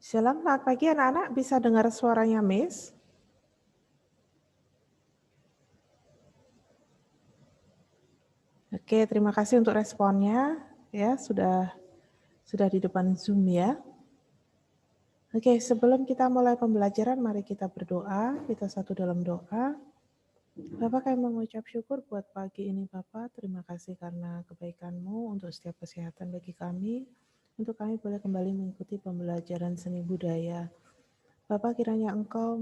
Selamat pagi anak-anak, bisa dengar suaranya Miss? Oke, terima kasih untuk responnya. Ya, sudah di depan Zoom ya. Oke, sebelum kita mulai pembelajaran, mari kita berdoa. Kita satu dalam doa. Bapak, kami mengucap syukur buat pagi ini Bapak. Terima kasih karena kebaikan-Mu untuk setiap kesehatan bagi kami. Untuk kami boleh kembali mengikuti pembelajaran seni budaya. Bapak, kiranya Engkau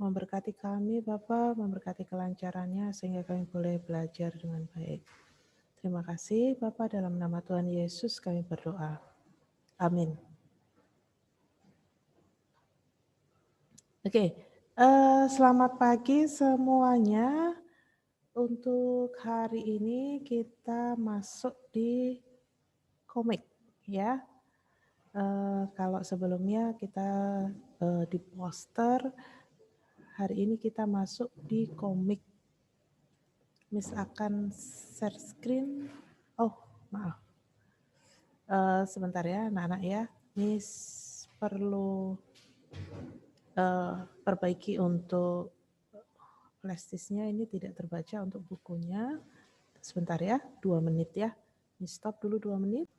memberkati kami, Bapak, memberkati kelancarannya sehingga kami boleh belajar dengan baik. Terima kasih Bapak, dalam nama Tuhan Yesus kami berdoa. Amin. Oke, selamat pagi semuanya. Untuk hari ini kita masuk di komik ya. Kalau sebelumnya kita di poster, hari ini kita masuk di komik. Miss akan share screen. Oh, maaf. Sebentar ya, anak-anak ya. Miss perlu perbaiki untuk flash disknya, ini tidak terbaca untuk bukunya. Sebentar ya, 2 menit ya. Miss stop dulu 2 menit.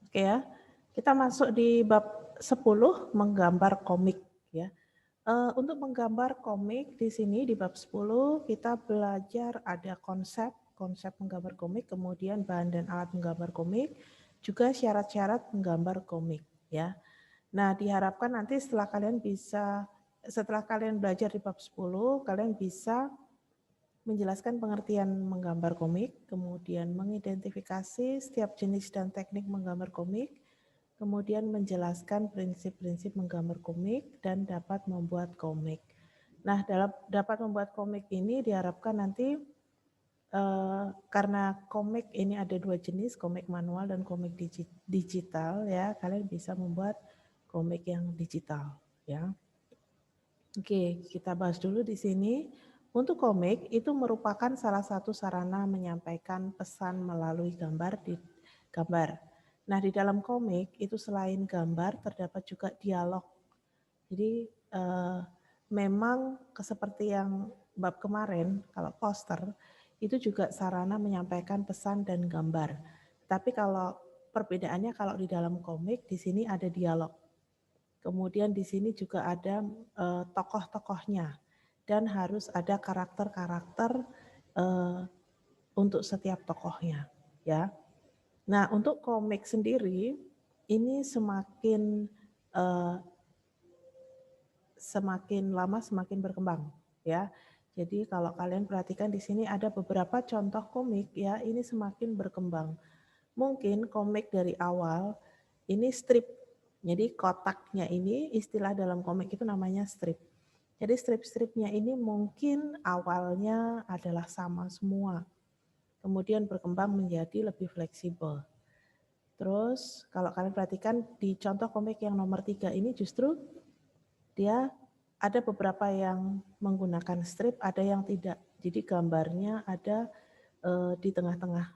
Oke ya. Kita masuk di bab 10 menggambar komik ya. Untuk menggambar komik di sini di bab 10 kita belajar ada konsep menggambar komik, kemudian bahan dan alat menggambar komik, juga syarat-syarat menggambar komik ya. Nah, diharapkan nanti setelah kalian belajar di bab 10, kalian bisa menjelaskan pengertian menggambar komik, kemudian mengidentifikasi setiap jenis dan teknik menggambar komik, kemudian menjelaskan prinsip-prinsip menggambar komik dan dapat membuat komik. Nah, dalam dapat membuat komik ini diharapkan nanti karena komik ini ada 2 jenis, komik manual dan komik digital ya, kalian bisa membuat komik yang digital ya. Oke, kita bahas dulu di sini. Untuk komik itu merupakan salah satu sarana menyampaikan pesan melalui gambar. Nah, di dalam komik itu selain gambar terdapat juga dialog. Jadi memang seperti yang bab kemarin, kalau poster itu juga sarana menyampaikan pesan dan gambar. Tapi kalau perbedaannya kalau di dalam komik di sini ada dialog. Kemudian di sini juga ada tokoh-tokohnya dan harus ada karakter-karakter untuk setiap tokohnya ya. Nah, untuk komik sendiri ini semakin lama semakin berkembang ya. Jadi kalau kalian perhatikan di sini ada beberapa contoh komik ya, ini semakin berkembang. Mungkin komik dari awal ini strip. Jadi kotaknya ini istilah dalam komik itu namanya strip. Jadi strip-stripnya ini mungkin awalnya adalah sama semua. Kemudian berkembang menjadi lebih fleksibel. Terus kalau kalian perhatikan di contoh komik yang nomor 3 ini justru dia ada beberapa yang menggunakan strip, ada yang tidak. Jadi gambarnya ada di tengah-tengah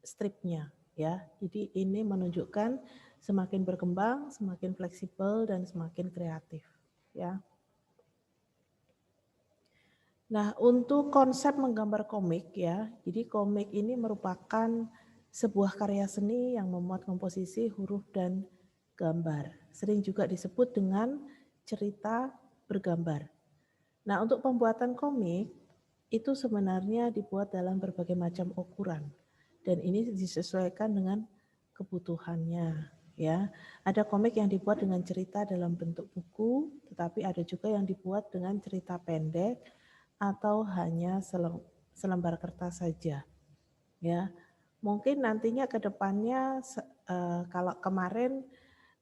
stripnya ya. Jadi ini menunjukkan semakin berkembang, semakin fleksibel dan semakin kreatif ya. Nah, untuk konsep menggambar komik ya. Jadi komik ini merupakan sebuah karya seni yang memuat komposisi, huruf dan gambar. Sering juga disebut dengan cerita bergambar. Nah, untuk pembuatan komik itu sebenarnya dibuat dalam berbagai macam ukuran dan ini disesuaikan dengan kebutuhannya ya. Ada komik yang dibuat dengan cerita dalam bentuk buku, tetapi ada juga yang dibuat dengan cerita pendek atau hanya selembar kertas saja ya. Mungkin nantinya ke depannya kalau kemarin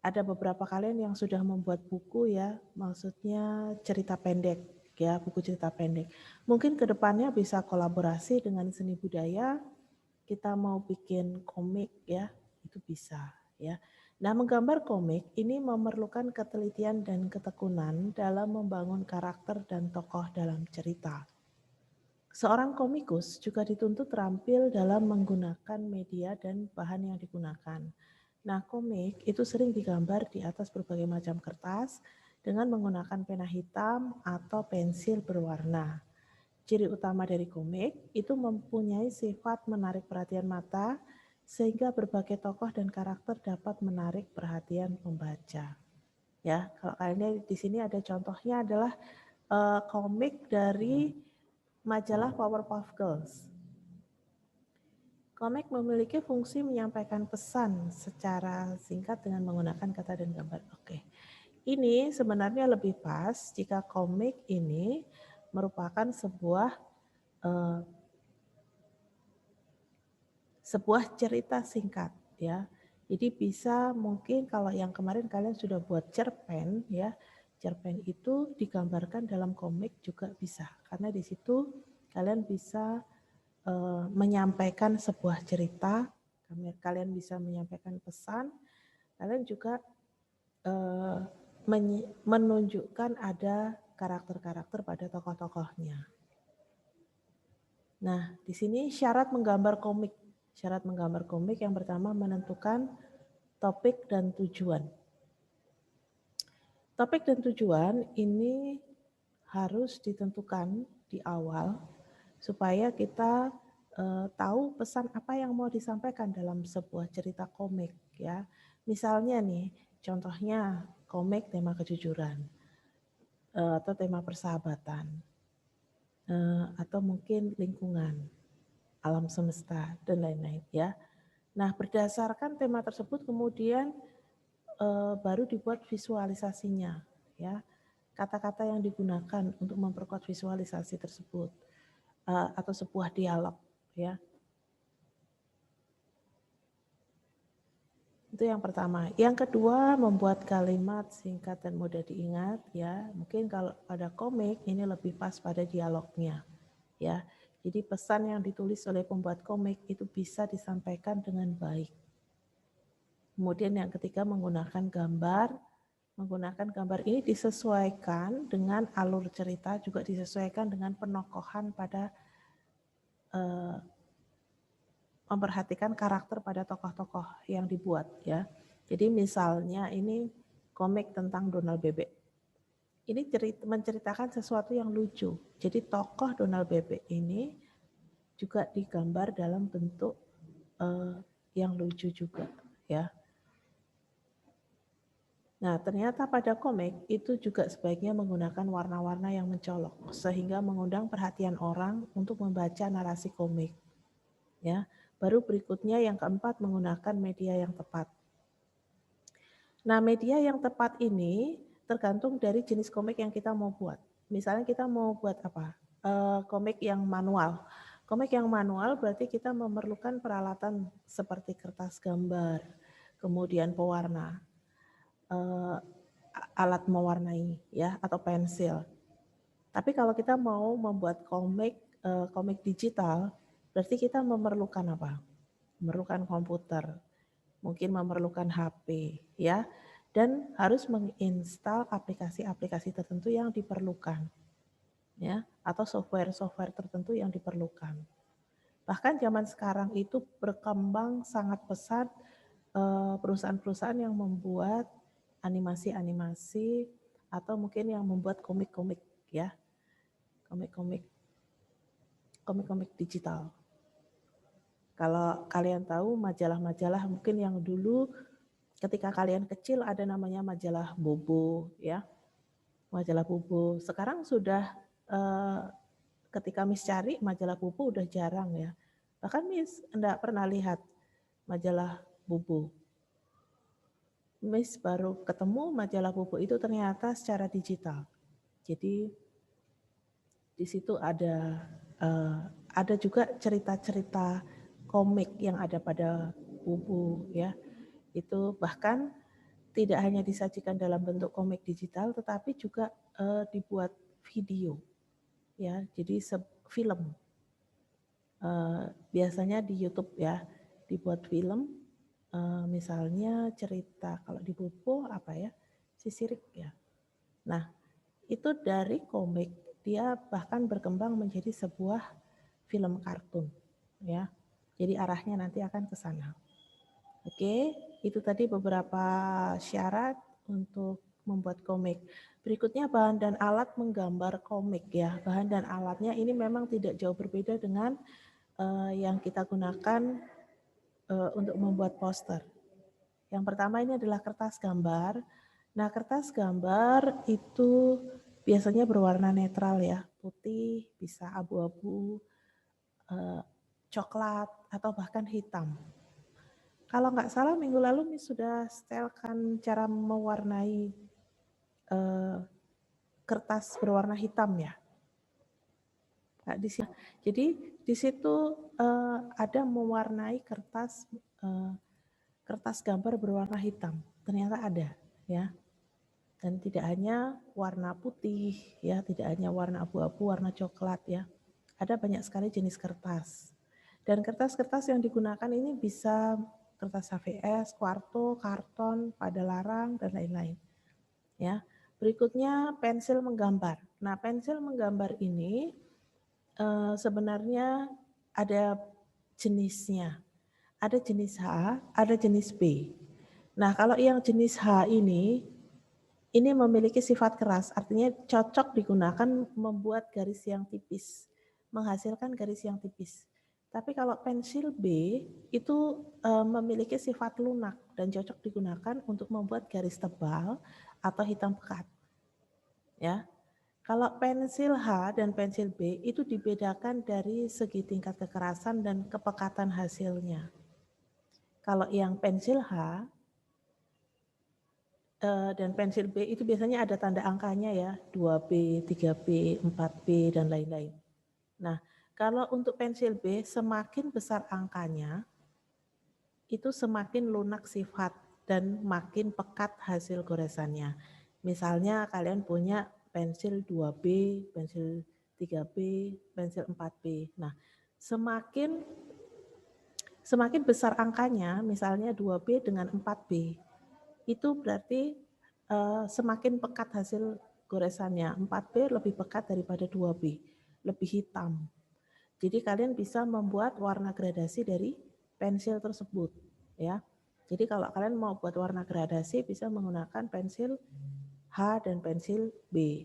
ada beberapa kalian yang sudah membuat buku ya, maksudnya cerita pendek ya, buku cerita pendek. Mungkin ke depannya bisa kolaborasi dengan seni budaya, kita mau bikin komik ya, itu bisa ya. Nah, menggambar komik ini memerlukan ketelitian dan ketekunan dalam membangun karakter dan tokoh dalam cerita. Seorang komikus juga dituntut terampil dalam menggunakan media dan bahan yang digunakan. Nah, komik itu sering digambar di atas berbagai macam kertas dengan menggunakan pena hitam atau pensil berwarna. Ciri utama dari komik itu mempunyai sifat menarik perhatian mata sehingga berbagai tokoh dan karakter dapat menarik perhatian pembaca. Ya, kalau kalian lihat di sini ada contohnya adalah komik dari majalah Powerpuff Girls. Komik memiliki fungsi menyampaikan pesan secara singkat dengan menggunakan kata dan gambar. Oke. Ini sebenarnya lebih pas jika komik ini merupakan sebuah cerita singkat ya. Jadi bisa mungkin kalau yang kemarin kalian sudah buat cerpen ya. Cerpen itu digambarkan dalam komik juga bisa karena di situ kalian bisa menyampaikan sebuah cerita, kalian bisa menyampaikan pesan, kalian juga menunjukkan ada karakter-karakter pada tokoh-tokohnya. Nah, di sini syarat menggambar komik. Syarat menggambar komik yang pertama menentukan topik dan tujuan. Topik dan tujuan ini harus ditentukan di awal supaya kita tahu pesan apa yang mau disampaikan dalam sebuah cerita komik ya. Misalnya nih, contohnya komik tema kejujuran atau tema persahabatan atau mungkin lingkungan, alam semesta dan lain-lain ya. Nah, berdasarkan tema tersebut kemudian baru dibuat visualisasinya ya. Kata-kata yang digunakan untuk memperkuat visualisasi tersebut atau sebuah dialog ya. Itu yang pertama. Yang kedua, membuat kalimat singkat dan mudah diingat ya. Mungkin kalau pada komik ini lebih pas pada dialognya ya. Jadi pesan yang ditulis oleh pembuat komik itu bisa disampaikan dengan baik. Kemudian yang ketiga menggunakan gambar. Menggunakan gambar ini disesuaikan dengan alur cerita, juga disesuaikan dengan penokohan pada memperhatikan karakter pada tokoh-tokoh yang dibuat ya. Jadi misalnya ini komik tentang Donald Bebek. Ini menceritakan sesuatu yang lucu. Jadi tokoh Donald Bebek ini juga digambar dalam bentuk yang lucu juga ya. Nah, ternyata pada komik itu juga sebaiknya menggunakan warna-warna yang mencolok sehingga mengundang perhatian orang untuk membaca narasi komik. Ya. Baru berikutnya yang keempat menggunakan media yang tepat. Nah, media yang tepat ini tergantung dari jenis komik yang kita mau buat. Misalnya kita mau buat apa? Komik yang manual. Komik yang manual berarti kita memerlukan peralatan seperti kertas gambar, kemudian pewarna, alat mewarnai ya atau pensil. Tapi kalau kita mau membuat komik digital, berarti kita memerlukan apa? Memerlukan komputer, mungkin memerlukan HP ya, dan harus menginstal aplikasi-aplikasi tertentu yang diperlukan ya, atau software-software tertentu yang diperlukan. Bahkan zaman sekarang itu berkembang sangat pesat perusahaan-perusahaan yang membuat animasi-animasi atau mungkin yang membuat komik-komik ya, komik-komik digital. Kalau kalian tahu majalah-majalah mungkin yang dulu ketika kalian kecil ada namanya majalah Bobo ya, majalah Bobo. Sekarang sudah ketika Miss cari majalah Bobo udah jarang ya. Bahkan Miss enggak pernah lihat majalah Bobo. Miss baru ketemu majalah Bobo itu ternyata secara digital. Jadi di situ ada juga cerita-cerita komik yang ada pada Bobo ya. Itu bahkan tidak hanya disajikan dalam bentuk komik digital tetapi juga dibuat video ya. Jadi film. Biasanya di YouTube ya dibuat film. Misalnya cerita kalau di Bobo apa ya, Sisirik ya. Nah itu dari komik dia bahkan berkembang menjadi sebuah film kartun ya. Jadi arahnya nanti akan ke sana. Oke. itu tadi beberapa syarat untuk membuat komik. Berikutnya bahan dan alat menggambar komik ya. Bahan dan alatnya ini memang tidak jauh berbeda dengan yang kita gunakan untuk membuat poster. Yang pertama ini adalah kertas gambar. Nah, kertas gambar itu biasanya berwarna netral ya, putih, bisa abu-abu, coklat, atau bahkan hitam. Kalau nggak salah minggu lalu Miss sudah setelkan cara mewarnai kertas berwarna hitam ya. Nah, jadi di situ ada mewarnai kertas gambar berwarna hitam. Ternyata ada ya. Dan tidak hanya warna putih ya, tidak hanya warna abu-abu, warna coklat ya. Ada banyak sekali jenis kertas. Dan kertas-kertas yang digunakan ini bisa kertas HVS, kuarto, karton, pada larang, dan lain-lain. Ya. Berikutnya pensil menggambar. Nah, pensil menggambar ini sebenarnya ada jenisnya. Ada jenis H, ada jenis B. Nah, kalau yang jenis H ini memiliki sifat keras, artinya cocok digunakan membuat garis yang tipis, menghasilkan garis yang tipis. Tapi kalau pensil B itu memiliki sifat lunak dan cocok digunakan untuk membuat garis tebal atau hitam pekat. Ya. Kalau pensil H dan pensil B itu dibedakan dari segi tingkat kekerasan dan kepekatan hasilnya. Kalau yang pensil H dan pensil B itu biasanya ada tanda angkanya ya, 2B, 3B, 4B, dan lain-lain. Nah, kalau untuk pensil B semakin besar angkanya, itu semakin lunak sifat dan makin pekat hasil goresannya. Misalnya kalian punya pensil 2B, pensil 3B, pensil 4B. Nah, semakin besar angkanya, misalnya 2B dengan 4B, itu berarti semakin pekat hasil goresannya. 4B lebih pekat daripada 2B, lebih hitam. Jadi kalian bisa membuat warna gradasi dari pensil tersebut, ya. Jadi kalau kalian mau buat warna gradasi bisa menggunakan pensil H dan pensil B.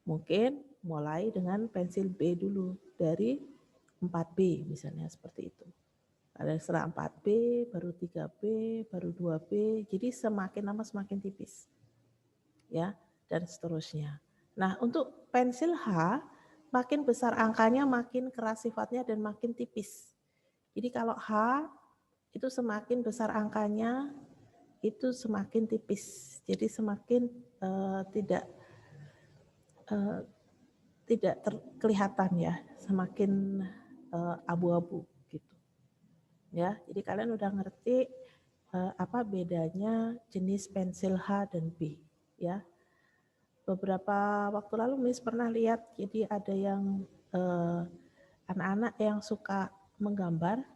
Mungkin mulai dengan pensil B dulu dari 4B misalnya seperti itu. Ada setelah 4B, baru 3B, baru 2B, jadi semakin lama semakin tipis. Ya, dan seterusnya. Nah, untuk pensil H, makin besar angkanya, makin keras sifatnya dan makin tipis. Jadi kalau H itu semakin besar angkanya, itu semakin tipis. Jadi semakin tidak kelihatan ya, semakin abu-abu gitu. Ya, jadi kalian udah ngerti apa bedanya jenis pensil H dan B ya. Beberapa waktu lalu Miss pernah lihat, jadi ada yang anak-anak yang suka menggambar,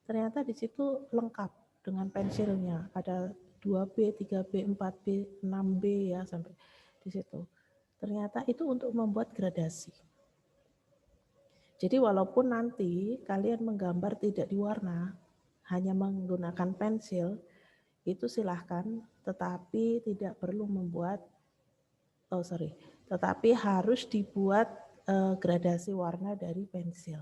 ternyata di situ lengkap dengan pensilnya, ada 2B, 3B, 4B, 6B ya sampai di situ. Ternyata itu untuk membuat gradasi. Jadi walaupun nanti kalian menggambar tidak diwarna, hanya menggunakan pensil, itu silahkan, tetapi tidak perlu membuat tetapi harus dibuat gradasi warna dari pensil.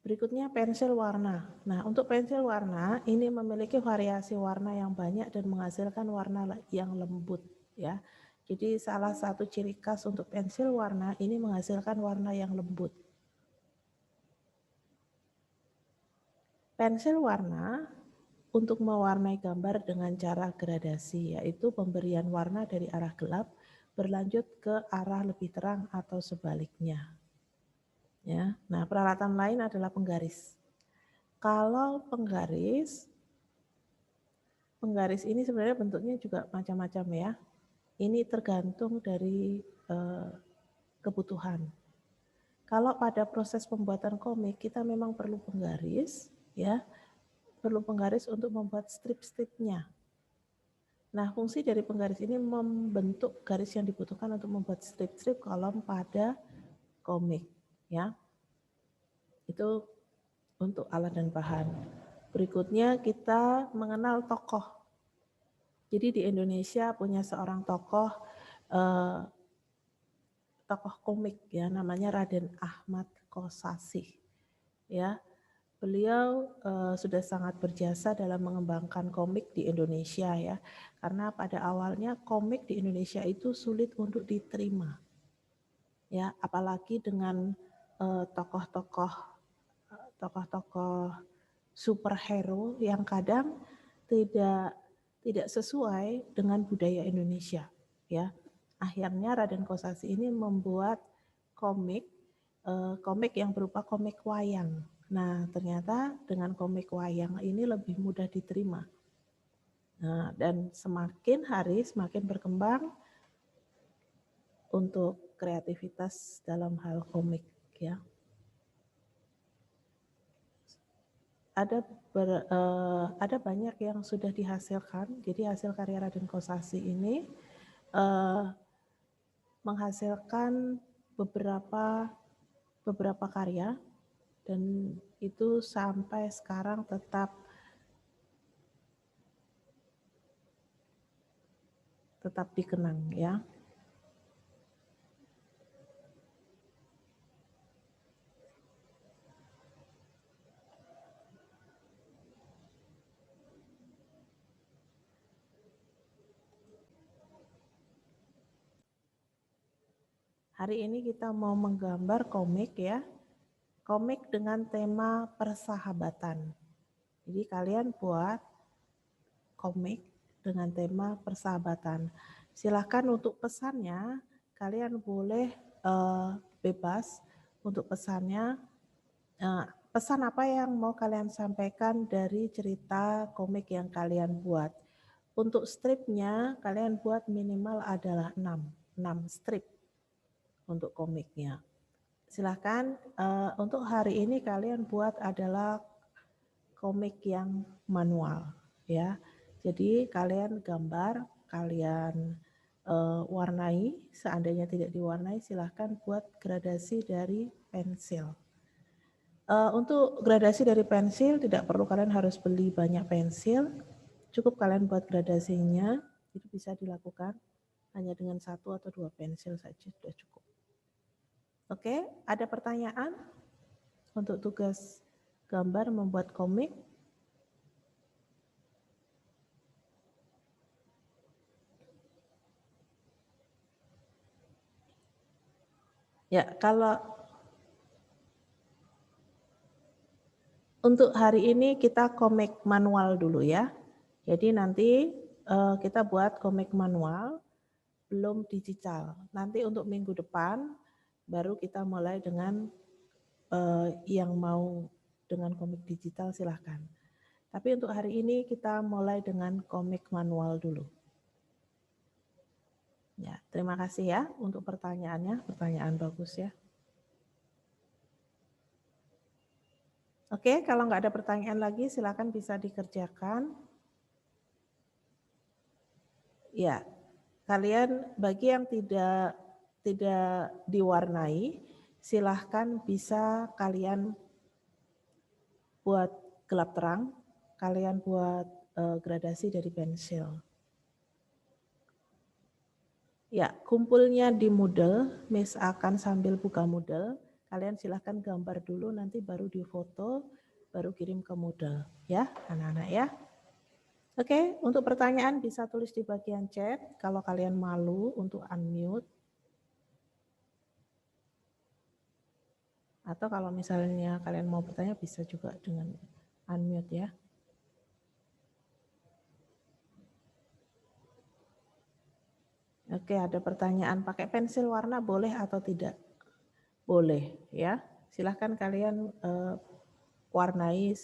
Berikutnya pensil warna. Nah, untuk pensil warna ini memiliki variasi warna yang banyak dan menghasilkan warna yang lembut ya. Jadi salah satu ciri khas untuk pensil warna ini menghasilkan warna yang lembut. Pensil warna untuk mewarnai gambar dengan cara gradasi, yaitu pemberian warna dari arah gelap berlanjut ke arah lebih terang atau sebaliknya. Ya, nah peralatan lain adalah penggaris. Kalau penggaris ini sebenarnya bentuknya juga macam-macam ya. Ini tergantung dari kebutuhan. Kalau pada proses pembuatan komik kita memang perlu penggaris, ya, perlu penggaris untuk membuat strip-stripnya. Nah, fungsi dari penggaris ini membentuk garis yang dibutuhkan untuk membuat strip-strip kolom pada komik, ya. Itu untuk alat dan bahan. Berikutnya kita mengenal tokoh. Jadi di Indonesia punya seorang tokoh komik ya, namanya Raden Ahmad Kosasih. Ya, beliau sudah sangat berjasa dalam mengembangkan komik di Indonesia ya, karena pada awalnya komik di Indonesia itu sulit untuk diterima, ya, apalagi dengan tokoh-tokoh superhero yang kadang tidak sesuai dengan budaya Indonesia, ya. Akhirnya Raden Kosasih ini membuat komik yang berupa komik wayang. Nah, ternyata dengan komik wayang ini lebih mudah diterima. Nah, dan semakin hari semakin berkembang untuk kreativitas dalam hal komik, ya. Ada banyak yang sudah dihasilkan. Jadi hasil karya Raden Kosasih ini menghasilkan beberapa karya, dan itu sampai sekarang tetap dikenang ya. Hari ini kita mau menggambar komik ya. Komik dengan tema persahabatan. Jadi kalian buat komik dengan tema persahabatan. Silahkan untuk pesannya, kalian boleh bebas untuk pesannya. Pesan apa yang mau kalian sampaikan dari cerita komik yang kalian buat. Untuk stripnya, kalian buat minimal adalah 6 strip untuk komiknya. Silahkan untuk hari ini kalian buat adalah komik yang manual ya. Jadi kalian gambar, kalian warnai, seandainya tidak diwarnai silahkan buat gradasi dari pensil. Untuk gradasi dari pensil tidak perlu kalian harus beli banyak pensil, cukup kalian buat gradasinya, itu bisa dilakukan hanya dengan 1 atau 2 pensil saja sudah cukup. Oke, ada pertanyaan untuk tugas gambar membuat komik? Ya, kalau untuk hari ini kita komik manual dulu ya. Jadi nanti kita buat komik manual, belum digital. Nanti untuk minggu depan baru kita mulai dengan yang mau dengan komik digital silahkan. Tapi untuk hari ini kita mulai dengan komik manual dulu. Ya, terima kasih ya untuk pertanyaannya, pertanyaan bagus ya. Oke, kalau nggak ada pertanyaan lagi silakan bisa dikerjakan. Ya, kalian bagi yang tidak diwarnai, silahkan bisa kalian buat gelap terang, kalian buat gradasi dari pensil. Ya, kumpulnya di Moodle, Miss akan sambil buka Moodle, kalian silahkan gambar dulu, nanti baru difoto, baru kirim ke Moodle, ya anak-anak ya. Oke, untuk pertanyaan bisa tulis di bagian chat, kalau kalian malu untuk unmute. Atau kalau misalnya kalian mau bertanya bisa juga dengan unmute ya. Oke, ada pertanyaan pakai pensil warna boleh atau tidak? Boleh ya. Silahkan kalian warnai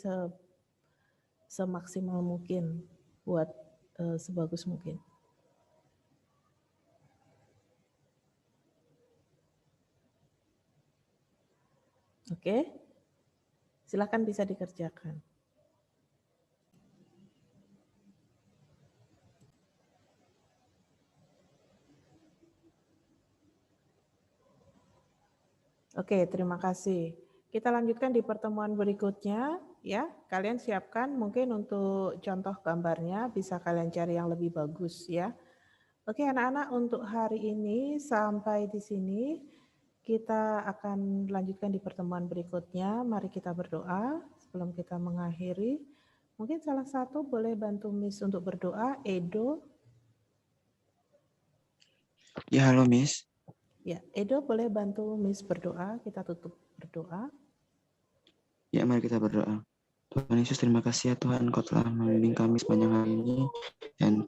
semaksimal mungkin, buat sebagus mungkin. Oke, silahkan bisa dikerjakan. Oke, terima kasih. Kita lanjutkan di pertemuan berikutnya ya. Kalian siapkan mungkin untuk contoh gambarnya bisa kalian cari yang lebih bagus ya. Oke anak-anak, untuk hari ini sampai di sini. Kita akan lanjutkan di pertemuan berikutnya. Mari kita berdoa sebelum kita mengakhiri. Mungkin salah satu boleh bantu Miss untuk berdoa, Edo. Ya, halo Miss. Ya, Edo boleh bantu Miss berdoa, kita tutup berdoa. Ya, mari kita berdoa. Tuhan Yesus, terima kasih ya Tuhan, Engkau telah membimbing kami sepanjang hari ini, dan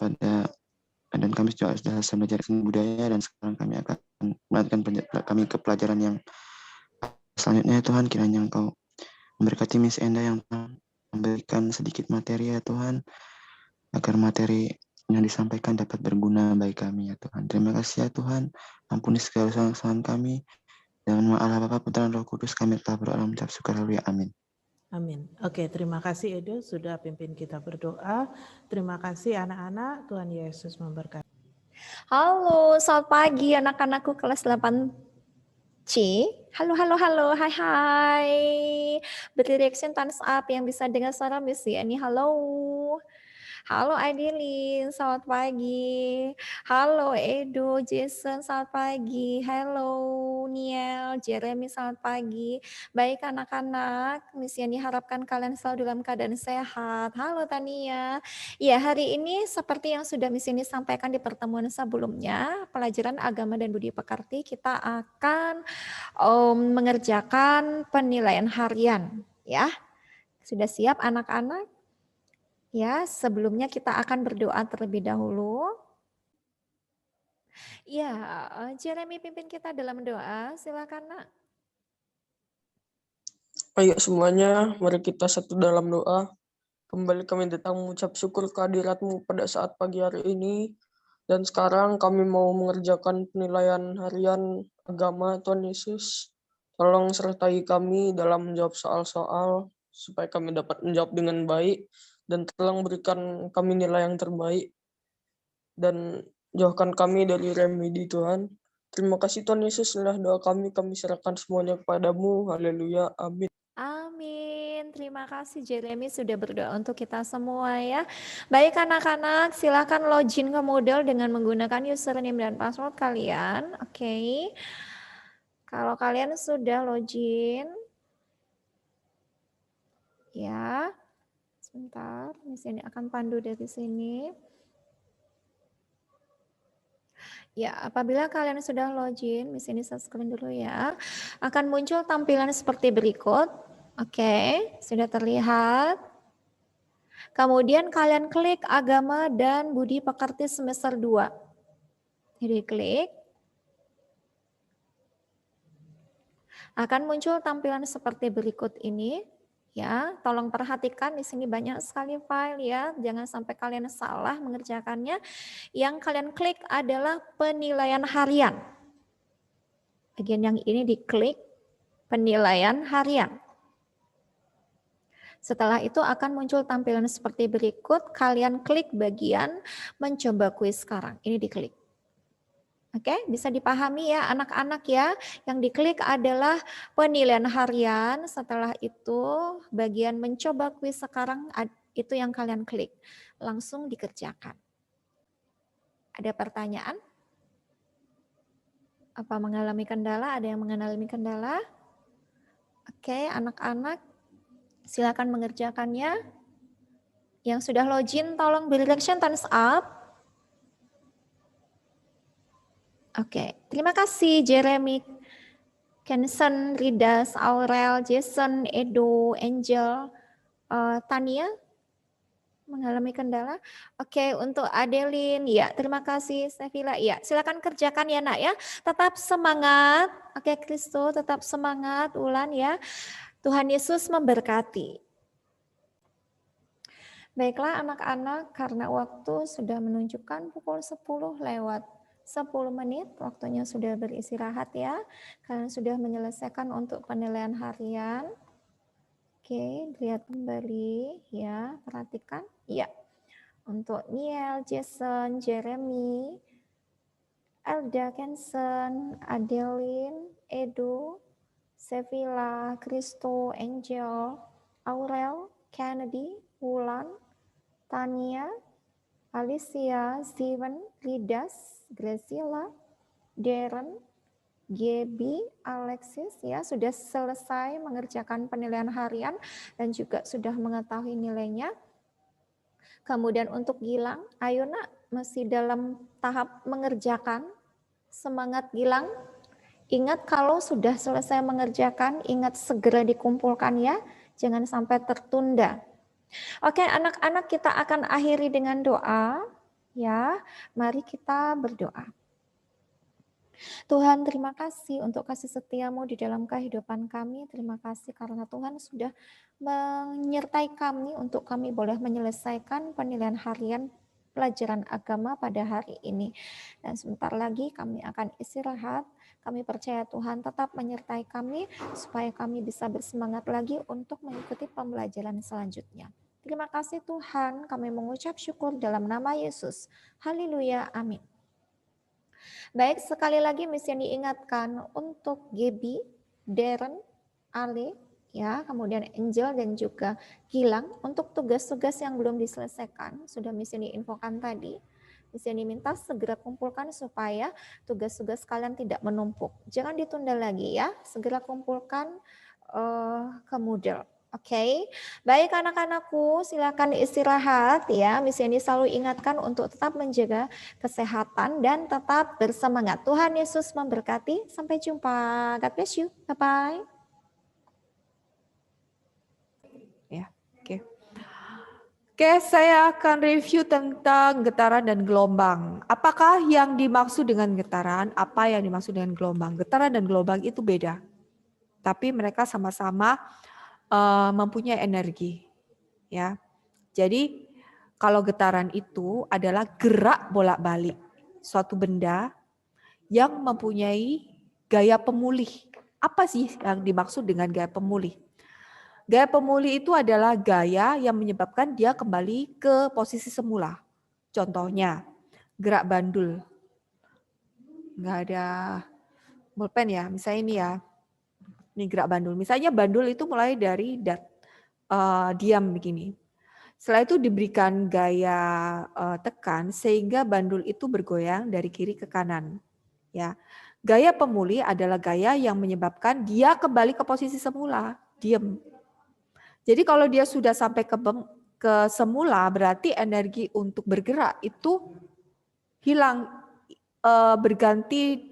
kami juga sudah belajar seni budaya, dan sekarang kami akan melanjutkan kami ke pelajaran yang selanjutnya ya Tuhan. Kiranya Engkau memberkati Miss Enda yang memberikan sedikit materi ya Tuhan, agar materi yang disampaikan dapat berguna bagi kami ya Tuhan. Terima kasih ya Tuhan, ampuni segala kesalahan kami. Dengan nama Allah Bapa, Putra, dan Roh Kudus, kami telah berdoa mengucap syukur. Haleluya. Amin. Amin. Oke, terima kasih Edo sudah pimpin kita berdoa. Terima kasih anak-anak, Tuhan Yesus memberkati. Halo, selamat pagi anak-anakku kelas 8C. Halo, halo, halo, hai, hai. Beri reaction thumbs up yang bisa dengar suara Miss ya. Ini halo. Halo Adeline, selamat pagi. Halo Edo, Jason, selamat pagi. Halo Niel, Jeremy, selamat pagi. Baik anak-anak, Miss Yani harapkan kalian selalu dalam keadaan sehat. Halo Tania. Ya, hari ini seperti yang sudah Miss Yani sampaikan di pertemuan sebelumnya, pelajaran agama dan budi pekerti, kita akan mengerjakan penilaian harian. Ya, sudah siap anak-anak? Ya, sebelumnya kita akan berdoa terlebih dahulu. Ya, Jeremy pimpin kita dalam doa, silakan Nak. Ayo semuanya, mari kita satu dalam doa. Kembali kami datang mengucap syukur kehadirat-Mu pada saat pagi hari ini. Dan sekarang kami mau mengerjakan penilaian harian agama Tuhan Yesus. Tolong sertai kami dalam menjawab soal-soal, supaya kami dapat menjawab dengan baik. Dan tolong berikan kami nilai yang terbaik. Dan jauhkan kami dari remedi Tuhan. Terima kasih Tuhan Yesus, inilah doa kami serahkan semuanya kepadamu. Haleluya, amin. Amin. Terima kasih Jeremy sudah berdoa untuk kita semua ya. Baik anak-anak, silakan login ke Moodle dengan menggunakan username dan password kalian. Oke. Kalau kalian sudah login, ya. Sebentar, di sini akan pandu dari sini. Ya, apabila kalian sudah login, di sini saya screen dulu ya. Akan muncul tampilan seperti berikut. Oke, sudah terlihat. Kemudian kalian klik agama dan budi pekerti semester 2. Jadi klik. Akan muncul tampilan seperti berikut ini. Ya, tolong perhatikan di sini banyak sekali file ya, jangan sampai kalian salah mengerjakannya. Yang kalian klik adalah penilaian harian. Bagian yang ini diklik penilaian harian. Setelah itu akan muncul tampilan seperti berikut, kalian klik bagian mencoba kuis sekarang. Ini diklik. Oke, bisa dipahami ya anak-anak ya. Yang diklik adalah penilaian harian, setelah itu bagian mencoba kuis sekarang itu yang kalian klik. Langsung dikerjakan. Ada pertanyaan? Apa mengalami kendala? Ada yang mengalami kendala? Oke, anak-anak silakan mengerjakannya. Yang sudah login tolong beri reaction thumbs up. Oke, terima kasih Jeremy, Kenson, Ridas, Aurel, Jason, Edo, Angel, Tania mengalami kendala. Oke, untuk Adeline, ya terima kasih Stevila, ya silakan kerjakan ya nak ya. Tetap semangat, oke Kristo tetap semangat Ulan ya. Tuhan Yesus memberkati. Baiklah anak-anak, karena waktu sudah menunjukkan pukul 10 lewat 10 menit, waktunya sudah beristirahat ya. Kalian sudah menyelesaikan untuk penilaian harian. Oke, lihat kembali ya, perhatikan. Ya, untuk Niel, Jason, Jeremy, Elda, Kenson, Adeline, Edo, Sevilla, Christo, Angel, Aurel, Kennedy, Wulan, Tania, Alicia, Steven, Ridas, Graciela, Darren, Gaby, Alexis ya sudah selesai mengerjakan penilaian harian dan juga sudah mengetahui nilainya. Kemudian untuk Gilang, ayo nak masih dalam tahap mengerjakan. Semangat Gilang. Ingat kalau sudah selesai mengerjakan, ingat segera dikumpulkan ya. Jangan sampai tertunda. Oke, anak-anak kita akan akhiri dengan doa. Ya, mari kita berdoa. Tuhan, terima kasih untuk kasih setiamu di dalam kehidupan kami. Terima kasih karena Tuhan sudah menyertai kami untuk kami boleh menyelesaikan penilaian harian pelajaran agama pada hari ini. Dan sebentar lagi kami akan istirahat. Kami percaya Tuhan tetap menyertai kami supaya kami bisa bersemangat lagi untuk mengikuti pembelajaran selanjutnya. Terima kasih Tuhan, kami mengucap syukur dalam nama Yesus. Haleluya, amin. Baik, sekali lagi misi yang diingatkan untuk Gaby, Darren, Ale, ya, kemudian Angel dan juga Gilang untuk tugas-tugas yang belum diselesaikan, sudah misi diinfokan tadi. Misi yang diminta segera kumpulkan supaya tugas-tugas kalian tidak menumpuk. Jangan ditunda lagi ya, segera kumpulkan ke Moodle. Oke, baik anak-anakku, silakan istirahat ya. Misi ini selalu ingatkan untuk tetap menjaga kesehatan dan tetap bersemangat. Tuhan Yesus memberkati. Sampai jumpa. God bless you. Bye-bye. Ya, oke. Oke, saya akan review tentang getaran dan gelombang. Apakah yang dimaksud dengan getaran? Apa yang dimaksud dengan gelombang? Getaran dan gelombang itu beda. Tapi mereka sama-sama mempunyai energi, ya. Jadi kalau getaran itu adalah gerak bolak-balik suatu benda yang mempunyai gaya pemulih. Apa sih yang dimaksud dengan gaya pemulih? Gaya pemulih itu adalah gaya yang menyebabkan dia kembali ke posisi semula. Contohnya gerak bandul. Nggak ada pulpen ya, misalnya ini ya. Ini gerak bandul. Misalnya bandul itu mulai dari diam begini. Setelah itu diberikan gaya tekan sehingga bandul itu bergoyang dari kiri ke kanan. Ya, gaya pemulih adalah gaya yang menyebabkan dia kembali ke posisi semula, diam. Jadi kalau dia sudah sampai ke semula, berarti energi untuk bergerak itu hilang, berganti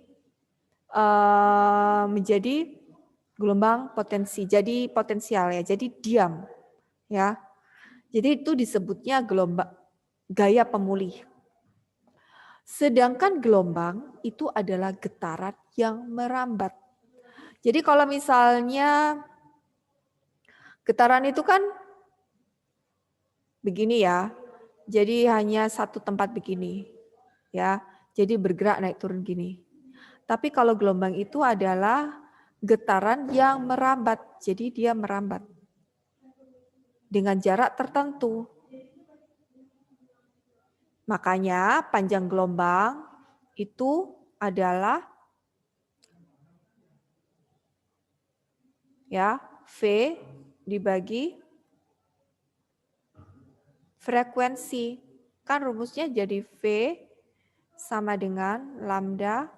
menjadi gelombang potensi, jadi potensial ya, jadi diam ya. Jadi itu disebutnya gelombang gaya pemulih. Sedangkan gelombang itu adalah getaran yang merambat. Jadi kalau misalnya getaran itu kan begini ya. Jadi hanya satu tempat begini ya. Jadi bergerak naik turun gini. Tapi kalau gelombang itu adalah getaran yang merambat. Jadi dia merambat dengan jarak tertentu. Makanya panjang gelombang itu adalah ya V dibagi frekuensi. Kan rumusnya jadi V sama dengan lambda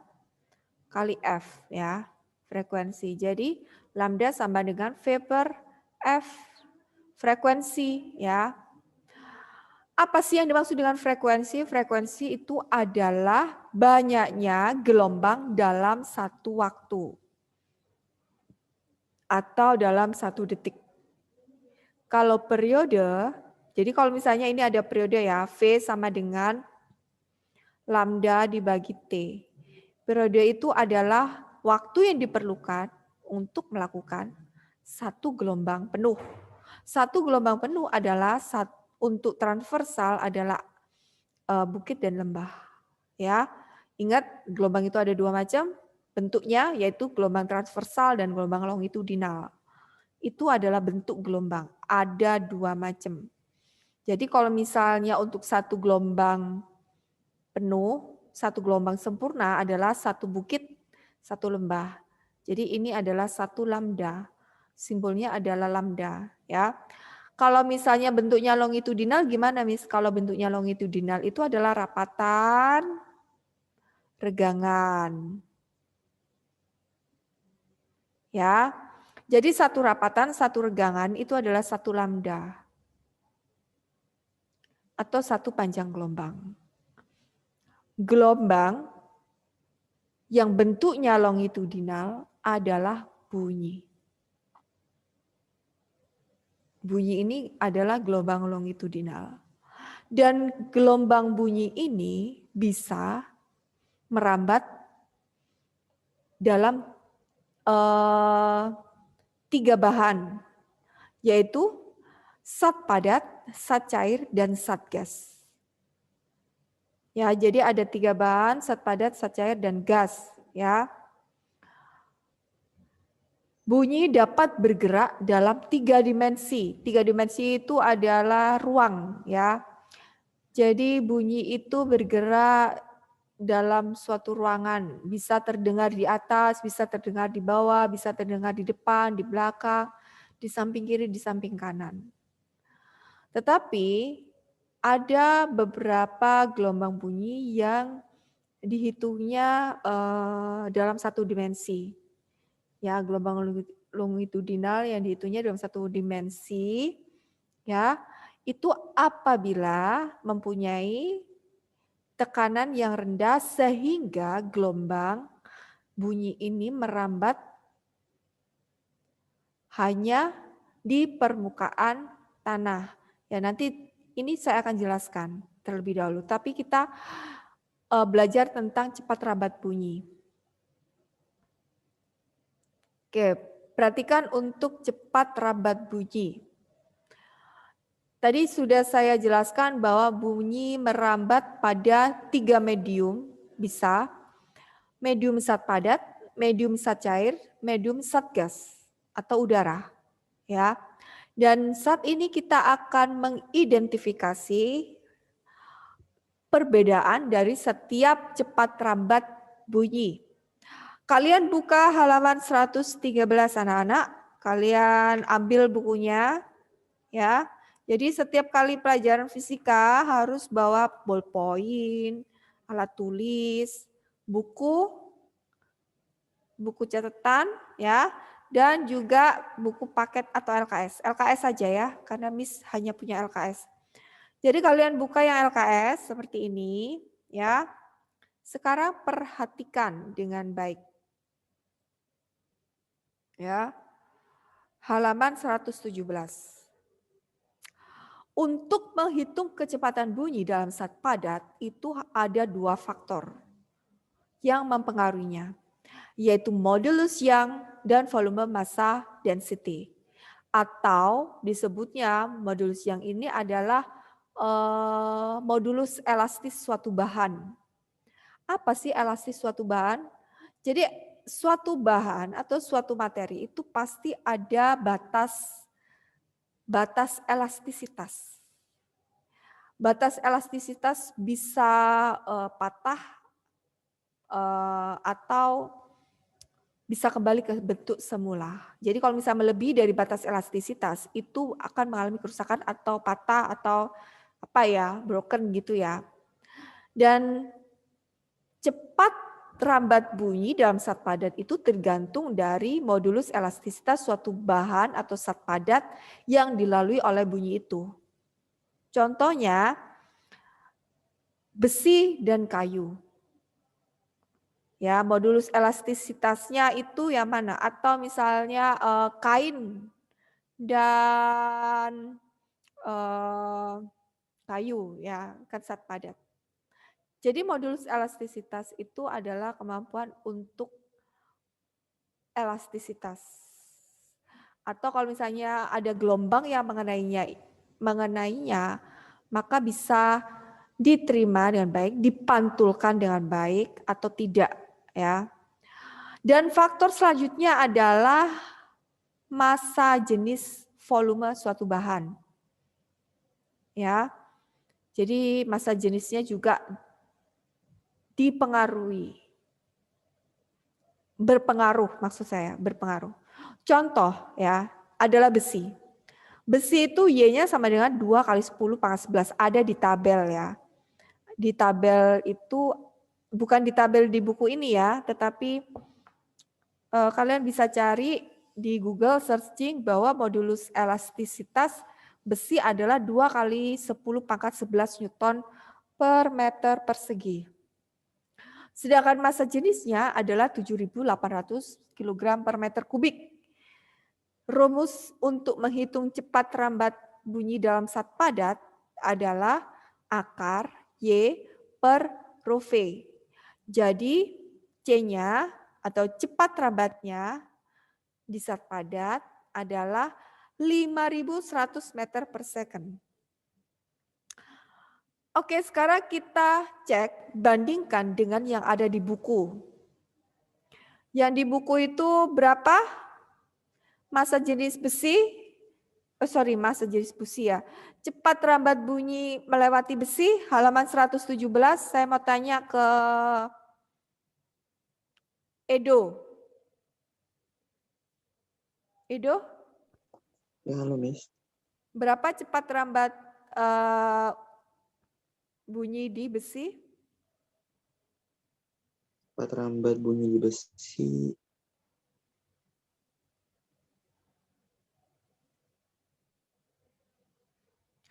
kali F ya, frekuensi. Jadi lambda sama dengan V per F frekuensi ya. Apa sih yang dimaksud dengan frekuensi? Frekuensi itu adalah banyaknya gelombang dalam satu waktu atau dalam satu detik. Kalau periode, jadi kalau misalnya ini ada periode ya, V sama dengan lambda dibagi T. Periode itu adalah waktu yang diperlukan untuk melakukan satu gelombang penuh. Satu gelombang penuh adalah untuk transversal adalah bukit dan lembah. Ya, ingat gelombang itu ada dua macam bentuknya, yaitu gelombang transversal dan gelombang longitudinal. Itu adalah bentuk gelombang. Ada dua macam. Jadi kalau misalnya untuk satu gelombang penuh, satu gelombang sempurna adalah satu bukit, satu lembah. Jadi ini adalah satu lambda. Simbolnya adalah lambda, ya. Kalau misalnya bentuknya longitudinal gimana, Miss? Kalau bentuknya longitudinal itu adalah rapatan regangan. Ya. Jadi satu rapatan, satu regangan itu adalah satu lambda. Atau satu panjang gelombang. Gelombang yang bentuknya longitudinal adalah bunyi. Bunyi ini adalah gelombang longitudinal. Dan gelombang bunyi ini bisa merambat dalam 3 bahan, yaitu zat padat, zat cair, dan zat gas. Ya, jadi ada 3 bahan, zat padat, zat cair, dan gas. Ya. Bunyi dapat bergerak dalam 3 dimensi. 3 dimensi itu adalah ruang, ya. Jadi bunyi itu bergerak dalam suatu ruangan, bisa terdengar di atas, bisa terdengar di bawah, bisa terdengar di depan, di belakang, di samping kiri, di samping kanan. Tetapi ada beberapa gelombang bunyi yang dihitungnya dalam satu dimensi. Ya, gelombang longitudinal yang dihitungnya dalam satu dimensi, ya, itu apabila mempunyai tekanan yang rendah sehingga gelombang bunyi ini merambat hanya di permukaan tanah. Ya, nanti ini saya akan jelaskan terlebih dahulu, tapi kita belajar tentang cepat rambat bunyi. Oke, perhatikan untuk cepat rambat bunyi. Tadi sudah saya jelaskan bahwa bunyi merambat pada 3 medium, bisa medium zat padat, medium zat cair, medium zat gas atau udara, ya. Dan saat ini kita akan mengidentifikasi perbedaan dari setiap cepat rambat bunyi. Kalian buka halaman 113 anak-anak, kalian ambil bukunya, ya. Jadi setiap kali pelajaran fisika harus bawa ballpoint, alat tulis, buku catatan, ya, dan juga buku paket atau LKS. LKS saja ya, karena Miss hanya punya LKS. Jadi kalian buka yang LKS seperti ini, ya. Sekarang perhatikan dengan baik. Ya. Halaman 117. Untuk menghitung kecepatan bunyi dalam zat padat itu ada 2 faktor yang mempengaruhinya, yaitu modulus Young dan volume massa density. Atau disebutnya modulus Young ini adalah modulus elastis suatu bahan. Apa sih elastis suatu bahan? Jadi suatu bahan atau suatu materi itu pasti ada batas elastisitas. Batas elastisitas bisa patah atau bisa kembali ke bentuk semula. Jadi kalau misalnya melebihi dari batas elastisitas itu akan mengalami kerusakan atau patah atau broken gitu ya. Dan cepat rambat bunyi dalam zat padat itu tergantung dari modulus elastisitas suatu bahan atau zat padat yang dilalui oleh bunyi itu. Contohnya besi dan kayu. Ya, modulus elastisitasnya itu yang mana? Atau misalnya kain dan kayu, ya, kan zat padat. Jadi modulus elastisitas itu adalah kemampuan untuk elastisitas. Atau kalau misalnya ada gelombang yang mengenainya, maka bisa diterima dengan baik, dipantulkan dengan baik atau tidak, ya. Dan faktor selanjutnya adalah massa jenis volume suatu bahan. Ya. Jadi massa jenisnya juga dipengaruhi. berpengaruh, maksud saya berpengaruh. Contoh ya, adalah besi. Besi itu Y-nya sama dengan 2 kali 10 pangkat 11, ada di tabel ya. Di tabel itu, bukan di tabel di buku ini ya, tetapi kalian bisa cari di Google searching bahwa modulus elastisitas besi adalah 2 kali 10 pangkat 11 Newton per meter persegi. Sedangkan massa jenisnya adalah 7.800 kg per meter kubik. Rumus untuk menghitung cepat rambat bunyi dalam zat padat adalah akar Y per rho V. Jadi C-nya atau cepat rambatnya di zat padat adalah 5.100 meter per second. Oke, sekarang kita cek, bandingkan dengan yang ada di buku. Yang di buku itu berapa? Massa jenis besi, massa jenis besi ya. Cepat rambat bunyi melewati besi, halaman 117, saya mau tanya ke Edo. Edo? Ya, halo Miss. Berapa cepat rambat bunyi di besi? Cepat rambat bunyi di besi.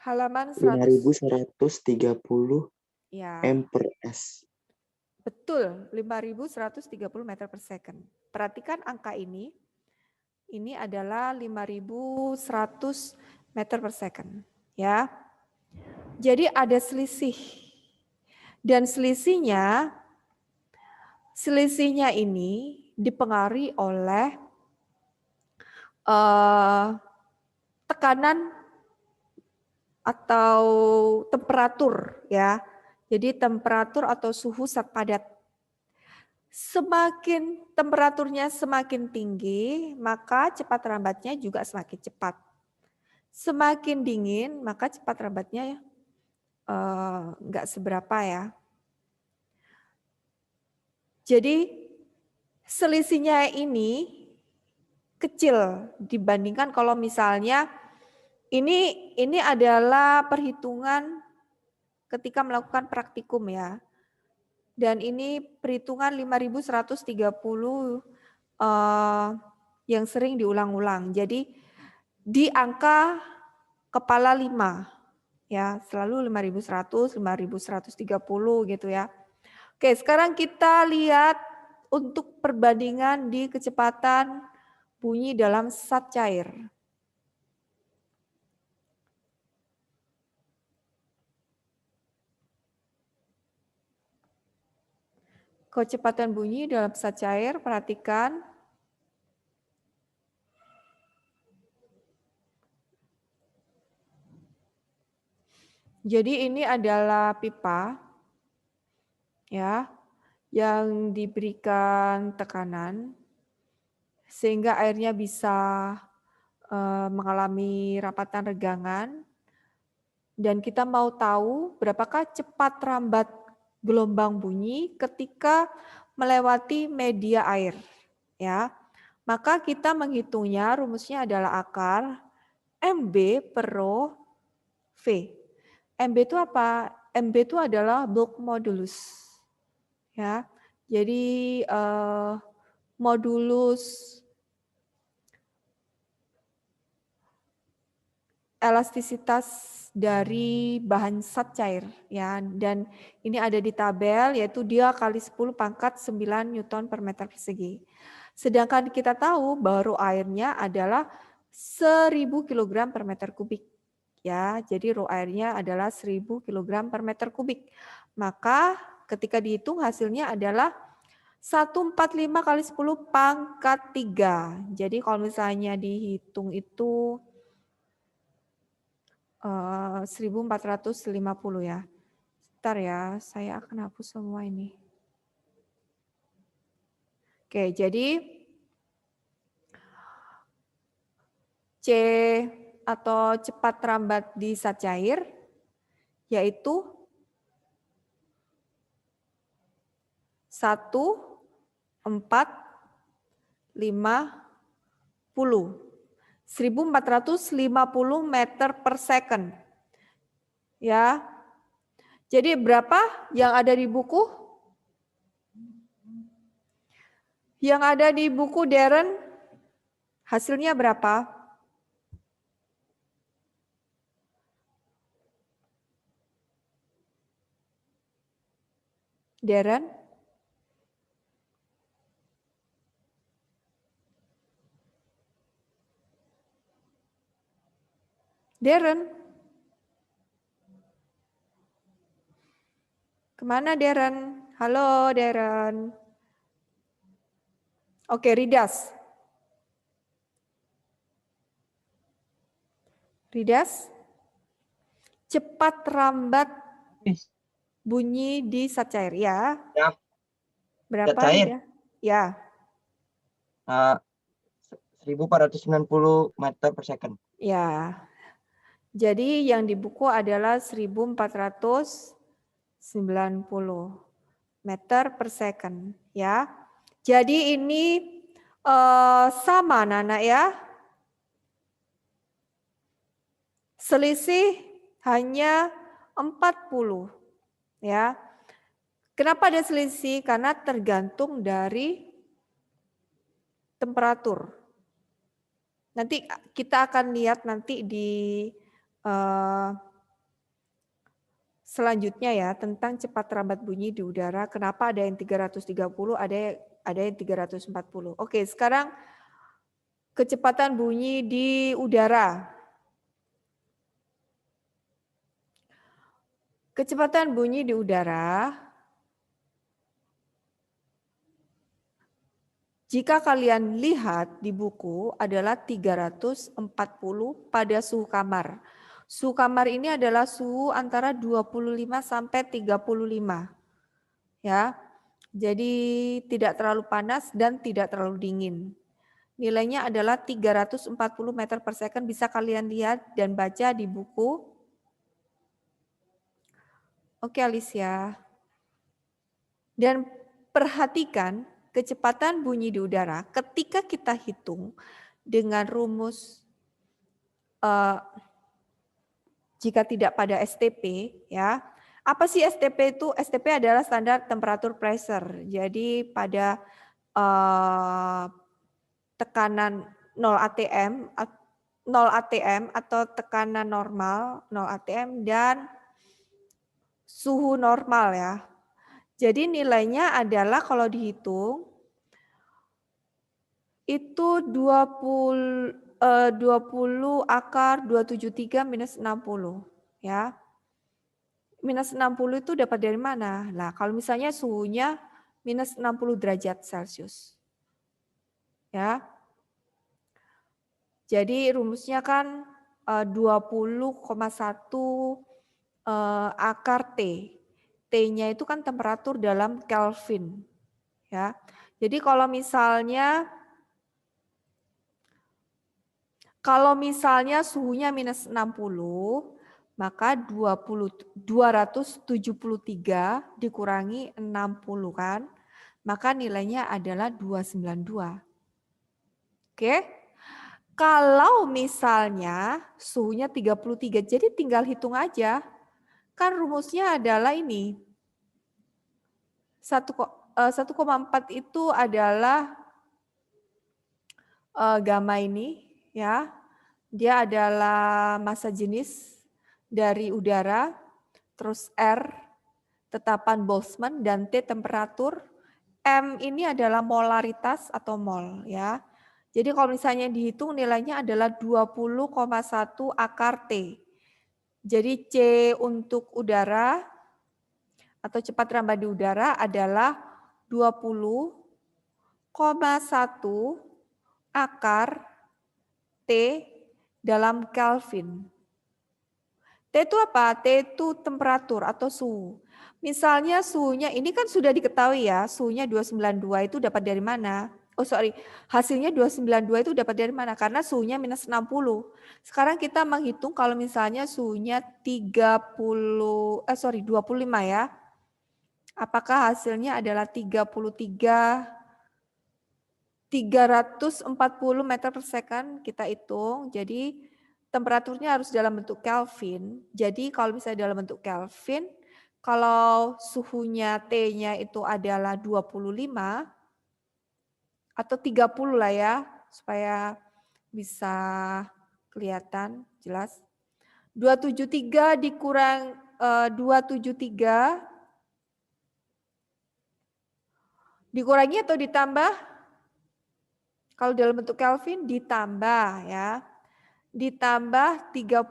Halaman 100. 5.130 Ya, M per S. betul, 5.130 meter per second. Perhatikan angka ini adalah 5.100 meter per second. Ya, jadi ada selisih. Dan selisihnya ini dipengaruhi oleh tekanan atau temperatur ya. Jadi temperatur atau suhu zat padat. Semakin temperaturnya semakin tinggi, maka cepat rambatnya juga semakin cepat. Semakin dingin, maka cepat rambatnya enggak seberapa ya. Jadi selisihnya ini kecil dibandingkan kalau misalnya ini adalah perhitungan ketika melakukan praktikum ya. Dan ini perhitungan 5.130 yang sering diulang-ulang. Jadi di angka kepala 5 ya, selalu 5.100, 5.130 gitu ya. Oke, sekarang kita lihat untuk perbandingan di kecepatan bunyi dalam zat cair. Kecepatan bunyi dalam zat cair, perhatikan. Jadi ini adalah pipa ya yang diberikan tekanan sehingga airnya bisa mengalami rapatan regangan, dan kita mau tahu berapakah cepat rambat gelombang bunyi ketika melewati media air ya. Maka kita menghitungnya, rumusnya adalah akar MB per rho V. MB itu apa? MB itu adalah bulk modulus ya. Jadi modulus elastisitas dari bahan zat cair ya, dan ini ada di tabel, yaitu dia kali 10 pangkat 9 Newton per meter persegi. Sedangkan kita tahu bahwa airnya adalah 1.000 kg per meter kubik ya. Jadi rho airnya adalah 1.000 kg per meter kubik. Maka ketika dihitung hasilnya adalah 145 kali 10 pangkat 3. Jadi kalau misalnya dihitung itu 1.450 ya. Bentar ya, saya akan hapus semua ini. Oke, jadi C atau cepat rambat di zat cair yaitu 1, 4, meter per second. Ya. Jadi berapa yang ada di buku? Yang ada di buku Darren, hasilnya berapa? Darren? Darren? Kemana Darren? Halo Darren. Oke, Ridas. Ridas? Cepat rambat bunyi di zat cair ya. Ya. Berapa Zat cair? Ya. 1490 meter per second. Ya. Jadi yang di buku adalah 1490 meter per second ya. Jadi ini sama Nana ya. Selisih hanya 40 ya. Kenapa ada selisih? Karena tergantung dari temperatur. Nanti kita akan lihat nanti di selanjutnya ya tentang cepat rambat bunyi di udara. Kenapa ada yang 330, ada yang 340. Oke, sekarang kecepatan bunyi di udara. Kecepatan bunyi di udara, jika kalian lihat di buku adalah 340 pada suhu kamar. Suhu kamar ini adalah suhu antara 25 sampai 35. Ya. Jadi tidak terlalu panas dan tidak terlalu dingin. Nilainya adalah 340 meter per second, bisa kalian lihat dan baca di buku. Oke Alicia. Dan perhatikan kecepatan bunyi di udara ketika kita hitung dengan rumus jika tidak pada STP ya. Apa sih STP itu? STP adalah standar temperature pressure. Jadi pada tekanan 0 atm atau tekanan normal 0 atm dan suhu normal ya. Jadi nilainya adalah kalau dihitung itu 20 akar 273 minus 60 ya. Minus 60 itu dapat dari mana? Nah, kalau misalnya suhunya minus 60 derajat Celcius. Ya. Jadi rumusnya kan 20,1 akar T. T-nya itu kan temperatur dalam Kelvin. Ya. Jadi kalau misalnya suhunya minus 60, maka 273 dikurangi 60 kan, maka nilainya adalah 292. Oke. Kalau misalnya suhunya 33, jadi tinggal hitung aja. Kan rumusnya adalah ini. 1,4 itu adalah gamma ini ya. Dia adalah massa jenis dari udara, terus R tetapan Boltzmann dan T temperatur. M ini adalah molaritas atau mol ya. Jadi kalau misalnya dihitung nilainya adalah 20,1 akar T. Jadi C untuk udara atau cepat rambat di udara adalah 20,1 akar T dalam Kelvin. T itu apa? T itu temperatur atau suhu. Misalnya suhunya, ini kan sudah diketahui ya, suhunya 292 itu dapat dari mana? Hasilnya 292 itu dapat dari mana? Karena suhunya minus 60. Sekarang kita menghitung kalau misalnya suhunya 25 ya. Apakah hasilnya adalah 33 340 meter per second kita hitung. Jadi temperaturnya harus dalam bentuk Kelvin. Jadi kalau misalnya dalam bentuk Kelvin, kalau suhunya T-nya itu adalah 25 atau 30 lah ya, supaya bisa kelihatan jelas. 273 dikurang 273 dikurangi atau ditambah? Kalau dalam bentuk Kelvin ditambah ya. Ditambah 30.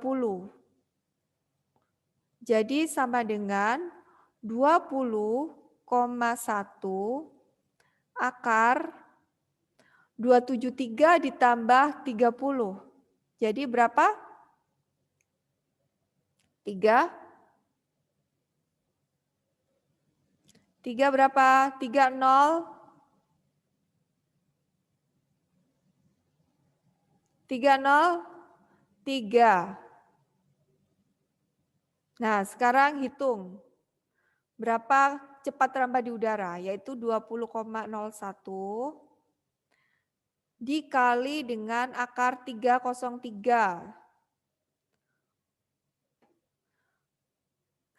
Jadi sama dengan 20,1 akar 273 ditambah 30. Jadi berapa? 3. 3 berapa? 30. 303. Nah, sekarang hitung berapa cepat rambat di udara, yaitu 20,01 dikali dengan akar 303.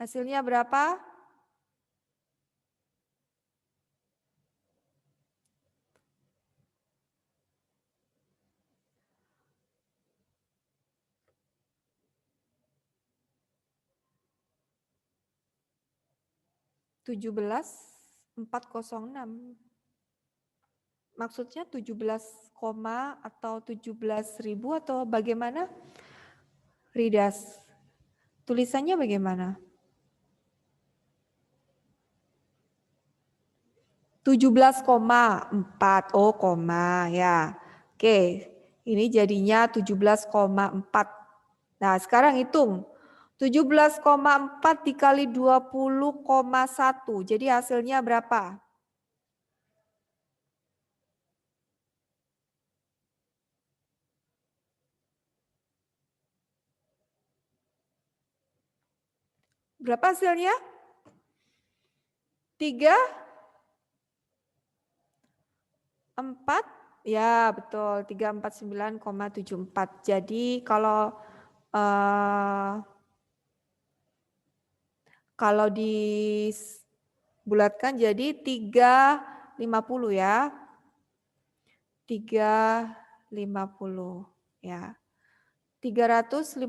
Hasilnya berapa? (17.406). Maksudnya 17, atau 17.000 atau bagaimana? Ridas, tulisannya bagaimana? 17,4. Oh, koma ya. Oke, ini jadinya 17,4. Nah, sekarang hitung. 17,4 dikali 20,1. Jadi hasilnya berapa? Berapa hasilnya? 3, 4, ya betul, 349,74. Jadi kalau dibulatkan jadi 350 ya. 350 ya. 350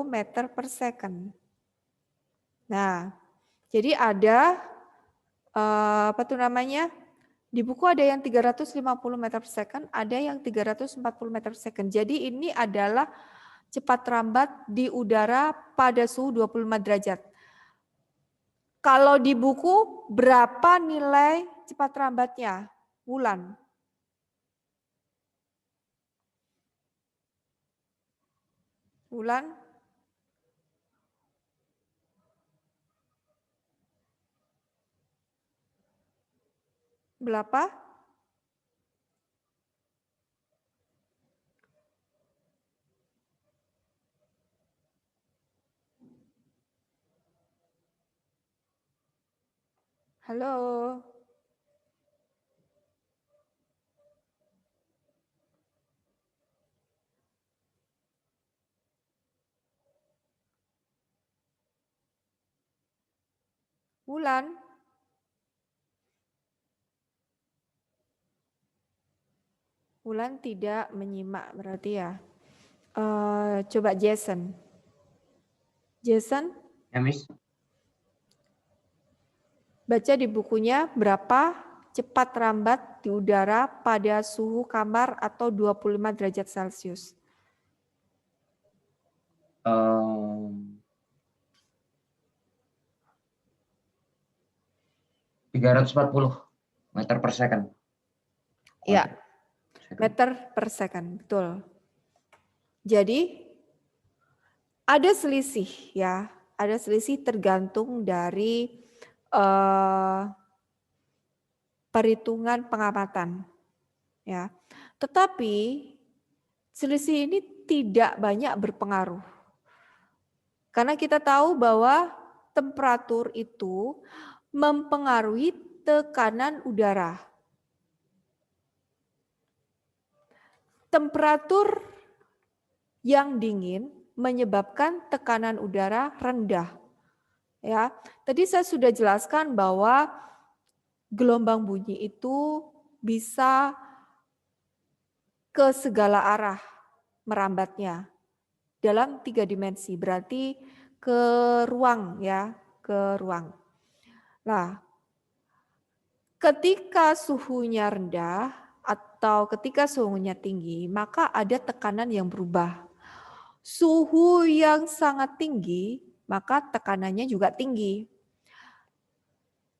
meter per second. Nah, jadi ada apa tuh namanya? Di buku ada yang 350 meter per second, ada yang 340 meter per second. Jadi ini adalah cepat rambat di udara pada suhu 25 derajat. Kalau di buku berapa nilai cepat rambatnya? Wulan. Wulan? Berapa? Halo. Wulan. Wulan tidak menyimak berarti ya. Coba Jason. Jason? Ya, Miss. Baca di bukunya berapa cepat rambat di udara pada suhu kamar atau 25 derajat Celcius. 340 meter per second. Ya, meter per second, betul. Jadi ada selisih ya, ada selisih tergantung dari perhitungan pengamatan ya. Tetapi selisih ini tidak banyak berpengaruh. Karena kita tahu bahwa temperatur itu mempengaruhi tekanan udara. temperatur yang dingin menyebabkan tekanan udara rendah. Ya, tadi saya sudah jelaskan bahwa gelombang bunyi itu bisa ke segala arah merambatnya dalam 3 dimensi, berarti ke ruang ya, ke ruang. Nah, ketika suhunya rendah atau ketika suhunya tinggi, maka ada tekanan yang berubah. Suhu yang sangat tinggi, maka tekanannya juga tinggi.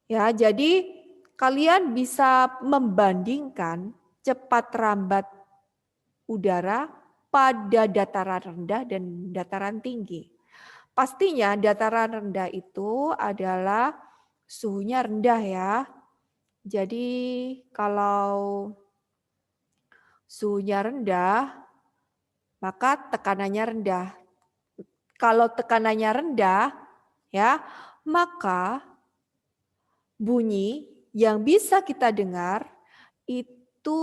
Ya, jadi kalian bisa membandingkan cepat rambat udara pada dataran rendah dan dataran tinggi. Pastinya dataran rendah itu adalah suhunya rendah ya. Jadi kalau suhunya rendah, maka tekanannya rendah. Kalau tekanannya rendah, ya, maka bunyi yang bisa kita dengar itu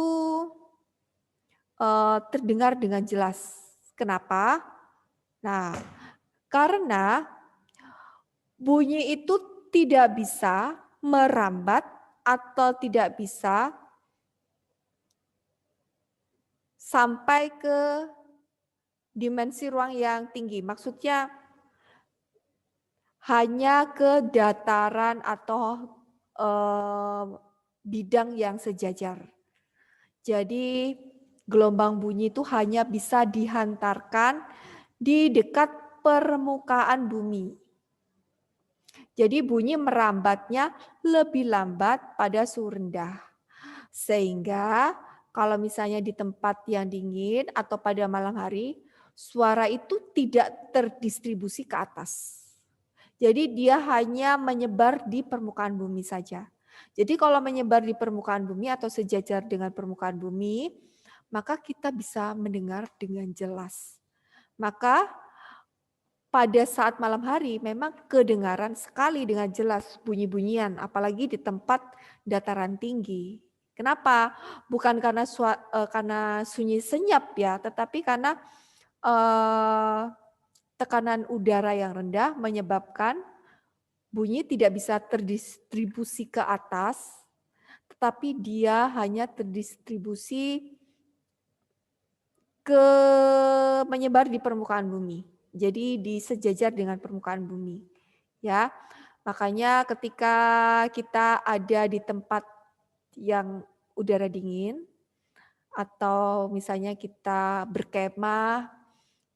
terdengar dengan jelas. Kenapa? Nah, karena bunyi itu tidak bisa merambat atau tidak bisa sampai ke dimensi ruang yang tinggi. Maksudnya hanya ke dataran atau bidang yang sejajar. Jadi gelombang bunyi itu hanya bisa dihantarkan di dekat permukaan bumi. Jadi bunyi merambatnya lebih lambat pada suhu rendah. Sehingga kalau misalnya di tempat yang dingin atau pada malam hari, suara itu tidak terdistribusi ke atas. Jadi dia hanya menyebar di permukaan bumi saja. Jadi kalau menyebar di permukaan bumi atau sejajar dengan permukaan bumi, maka kita bisa mendengar dengan jelas. Maka pada saat malam hari memang kedengaran sekali dengan jelas bunyi-bunyian, apalagi di tempat dataran tinggi. Kenapa? Bukan karena sunyi senyap ya, tetapi karena tekanan udara yang rendah menyebabkan bunyi tidak bisa terdistribusi ke atas, tetapi dia hanya terdistribusi menyebar di permukaan bumi. Jadi disejajar dengan permukaan bumi. Ya. Makanya ketika kita ada di tempat yang udara dingin atau misalnya kita berkemah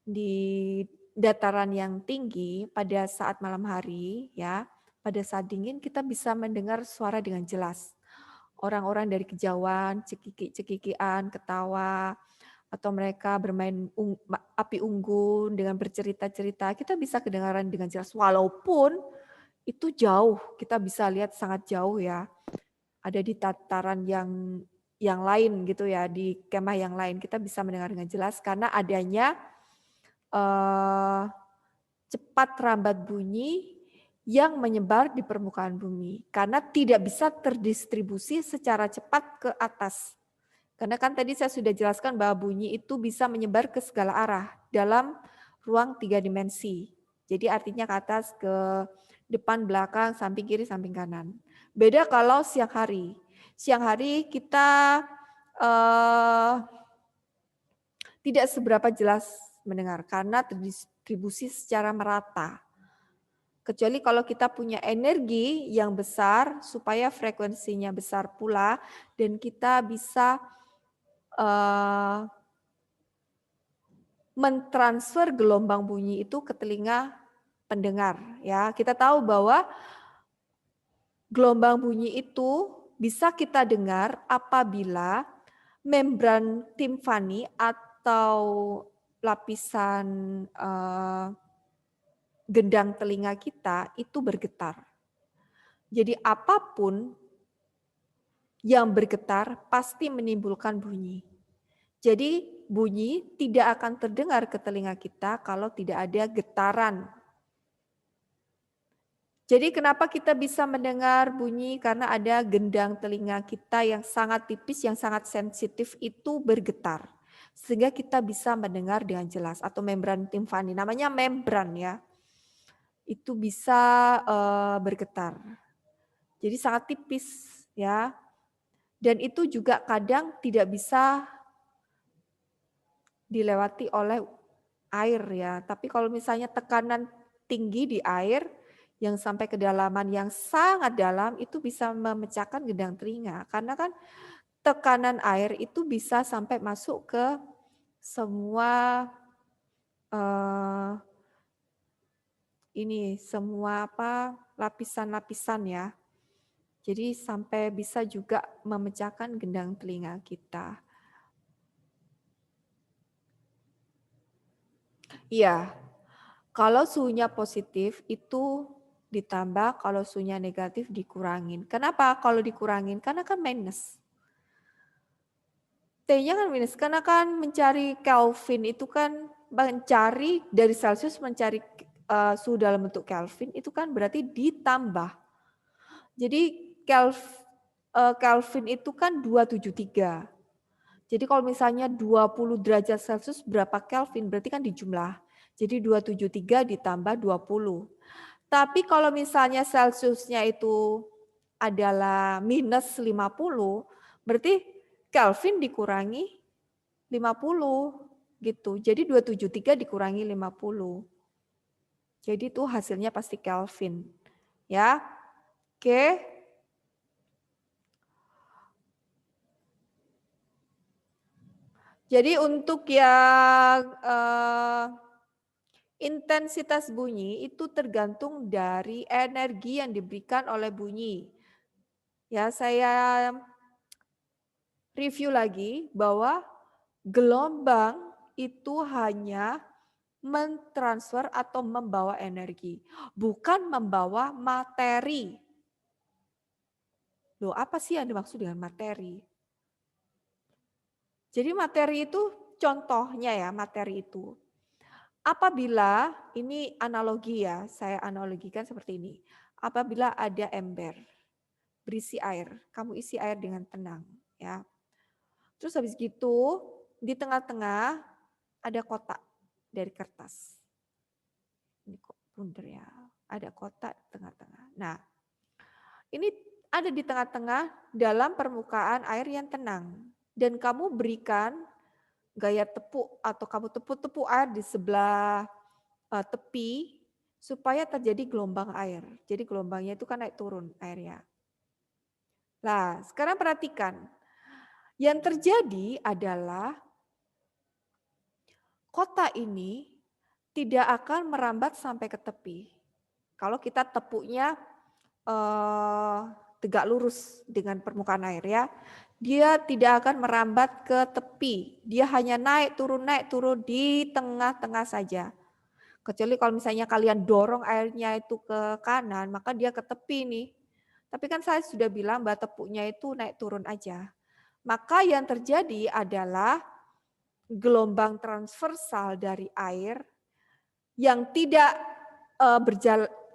di dataran yang tinggi pada saat malam hari ya, pada saat dingin kita bisa mendengar suara dengan jelas. Orang-orang dari kejauhan, cekiki-cekikian, ketawa, atau mereka bermain api unggun dengan bercerita-cerita, kita bisa kedengaran dengan jelas. Walaupun itu jauh, kita bisa lihat sangat jauh ya. Ada di tataran yang lain gitu ya, di kemah yang lain kita bisa mendengar dengan jelas karena adanya cepat rambat bunyi yang menyebar di permukaan bumi karena tidak bisa terdistribusi secara cepat ke atas. Karena kan tadi saya sudah jelaskan bahwa bunyi itu bisa menyebar ke segala arah dalam ruang 3 dimensi. Jadi artinya ke atas, ke depan, belakang, samping kiri, samping kanan. Beda kalau siang hari. Siang hari kita tidak seberapa jelas mendengar karena terdistribusi secara merata. Kecuali kalau kita punya energi yang besar supaya frekuensinya besar pula dan kita bisa mentransfer gelombang bunyi itu ke telinga pendengar. Ya, kita tahu bahwa gelombang bunyi itu bisa kita dengar apabila membran timpani atau lapisan gendang telinga kita itu bergetar. Jadi apapun yang bergetar pasti menimbulkan bunyi. Jadi bunyi tidak akan terdengar ke telinga kita kalau tidak ada getaran. Jadi kenapa kita bisa mendengar bunyi? Karena ada gendang telinga kita yang sangat tipis, yang sangat sensitif itu bergetar. sehingga kita bisa mendengar dengan jelas, atau membran timpani, namanya membran ya, itu bisa bergetar. Jadi sangat tipis ya, dan itu juga kadang tidak bisa dilewati oleh air ya. Tapi kalau misalnya tekanan tinggi di air yang sampai kedalaman yang sangat dalam, itu bisa memecahkan gendang telinga, karena kan tekanan air itu bisa sampai masuk ke semua semua lapisan-lapisan ya. Jadi sampai bisa juga memecahkan gendang telinga kita. Iya, kalau suhunya positif itu ditambah, kalau suhunya negatif dikurangin. Kenapa kalau dikurangin? Karena kan minus. T-nya kan minus, karena kan mencari Kelvin itu kan mencari dari Celsius mencari suhu dalam bentuk Kelvin itu kan berarti ditambah. Jadi Kelvin itu kan 273. Jadi kalau misalnya 20 derajat Celcius berapa Kelvin berarti kan dijumlah. Jadi 273 ditambah 20. Tapi kalau misalnya Celciusnya itu adalah minus 50, berarti Kelvin dikurangi 50 gitu. Jadi 273 dikurangi 50. Jadi itu hasilnya pasti Kelvin. Ya. Oke. Jadi untuk yang intensitas bunyi itu tergantung dari energi yang diberikan oleh bunyi. Ya, saya review lagi bahwa gelombang itu hanya mentransfer atau membawa energi, bukan membawa materi. Loh, apa sih yang dimaksud dengan materi? Jadi materi itu contohnya ya, materi itu. Apabila, ini analogi ya, saya analogikan seperti ini. Apabila ada ember berisi air, kamu isi air dengan tenang ya. Terus habis gitu di tengah-tengah ada kotak dari kertas. Ini kok bundar ya, ada kotak di tengah-tengah. Nah, ini ada di tengah-tengah dalam permukaan air yang tenang. Dan kamu berikan gaya tepuk atau kamu tepuk-tepuk air di sebelah tepi supaya terjadi gelombang air. Jadi gelombangnya itu kan naik turun airnya. Nah, sekarang perhatikan. Yang terjadi adalah kotak ini tidak akan merambat sampai ke tepi. Kalau kita tepuknya tegak lurus dengan permukaan air ya, dia tidak akan merambat ke tepi. Dia hanya naik turun di tengah-tengah saja. Kecuali kalau misalnya kalian dorong airnya itu ke kanan, maka dia ke tepi nih. Tapi kan saya sudah bilang bahwa tepuknya itu naik turun aja. Maka yang terjadi adalah gelombang transversal dari air yang tidak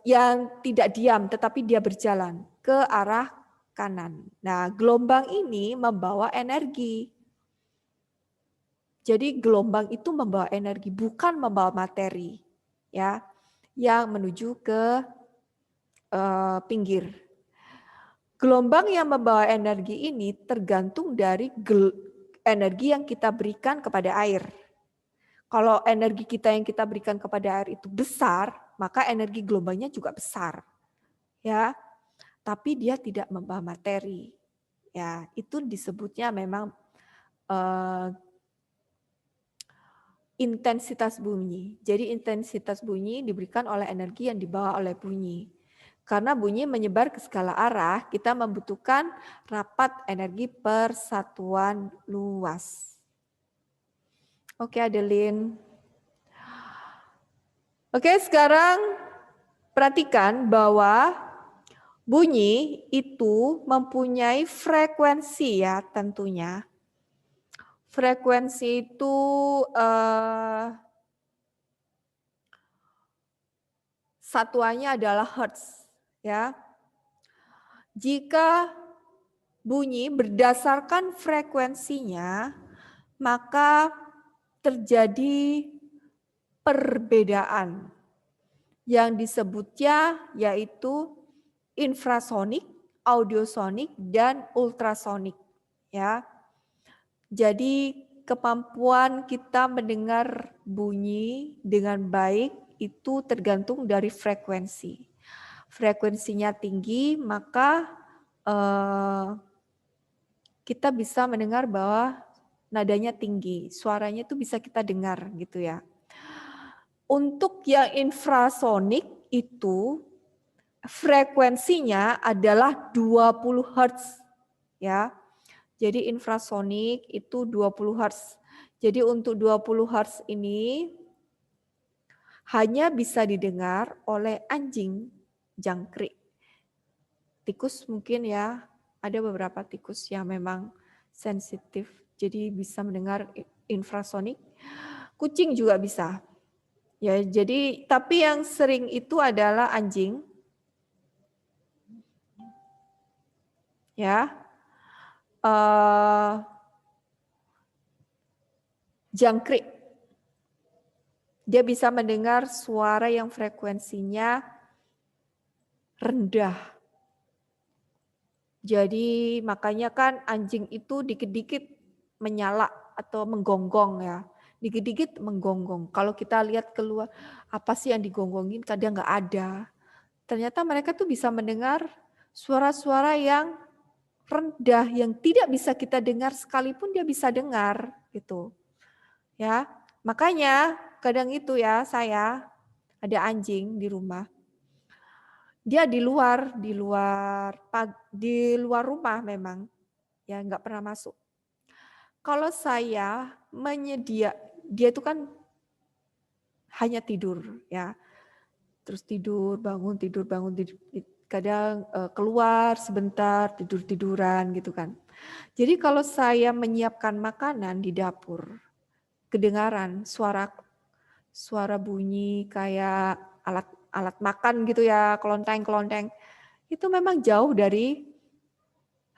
yang tidak diam, tetapi dia berjalan ke arah kanan. Nah, gelombang ini membawa energi. Jadi gelombang itu membawa energi, bukan membawa materi, ya, yang menuju ke pinggir. Gelombang yang membawa energi ini tergantung dari energi yang kita berikan kepada air. Kalau energi kita yang kita berikan kepada air itu besar, maka energi gelombangnya juga besar. Ya. Tapi dia tidak membawa materi. Ya, itu disebutnya memang intensitas bunyi. Jadi intensitas bunyi diberikan oleh energi yang dibawa oleh bunyi. Karena bunyi menyebar ke segala arah, kita membutuhkan rapat energi persatuan luas. Oke, Adeline. Oke, sekarang perhatikan bahwa bunyi itu mempunyai frekuensi ya tentunya. Frekuensi itu satuannya adalah hertz ya. Jika bunyi berdasarkan frekuensinya, maka terjadi perbedaan yang disebutnya yaitu infrasonik, audiosonik, dan ultrasonik. Ya, jadi kemampuan kita mendengar bunyi dengan baik itu tergantung dari frekuensi. Frekuensinya tinggi, maka kita bisa mendengar bahwa nadanya tinggi, suaranya itu bisa kita dengar gitu ya. Untuk yang infrasonik itu frekuensinya adalah 20 Hz ya. Jadi infrasonik itu 20 Hz. Jadi untuk 20 Hz ini hanya bisa didengar oleh anjing, jangkrik. Tikus mungkin ya, ada beberapa tikus yang memang sensitif, jadi bisa mendengar infrasonik. Kucing juga bisa. Ya, jadi tapi yang sering itu adalah anjing. Ya. Jangkrik. Dia bisa mendengar suara yang frekuensinya rendah. Jadi makanya kan anjing itu dikit-dikit menyala atau menggonggong ya. Dikit-dikit menggonggong. Kalau kita lihat keluar, apa sih yang digonggongin? Kadang nggak ada. Ternyata mereka tuh bisa mendengar suara-suara yang rendah, yang tidak bisa kita dengar sekalipun dia bisa dengar gitu. Ya, makanya kadang itu ya saya ada anjing di rumah. Dia di luar rumah memang, ya nggak pernah masuk. Kalau saya dia itu kan hanya tidur ya, terus tidur bangun, kadang keluar sebentar tiduran gitu kan. Jadi kalau saya menyiapkan makanan di dapur, kedengaran suara bunyi kayak alat makan gitu ya, kelonteng, itu memang jauh dari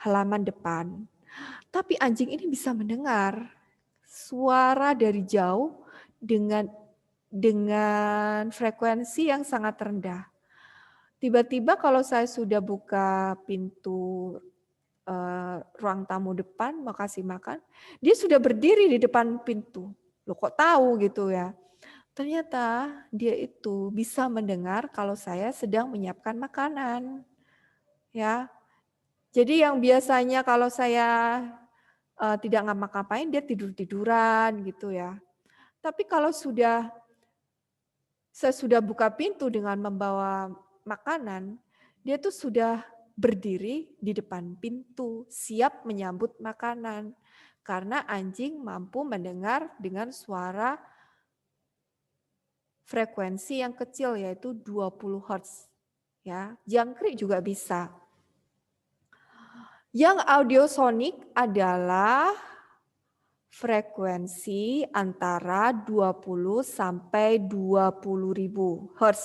halaman depan. Tapi anjing ini bisa mendengar suara dari jauh dengan frekuensi yang sangat rendah. Tiba-tiba kalau saya sudah buka pintu ruang tamu depan mau kasih makan, dia sudah berdiri di depan pintu. Loh kok tahu gitu ya. Ternyata dia itu bisa mendengar kalau saya sedang menyiapkan makanan. Ya. Jadi yang biasanya kalau saya tidak ngapa-ngapain dia tidur-tiduran gitu ya. Tapi kalau saya sudah buka pintu dengan membawa makanan, dia tuh sudah berdiri di depan pintu siap menyambut makanan. Karena anjing mampu mendengar dengan suara frekuensi yang kecil yaitu 20 Hz. Ya, jangkrik juga bisa. Yang audiosonik adalah frekuensi antara 20 sampai 20.000 Hz.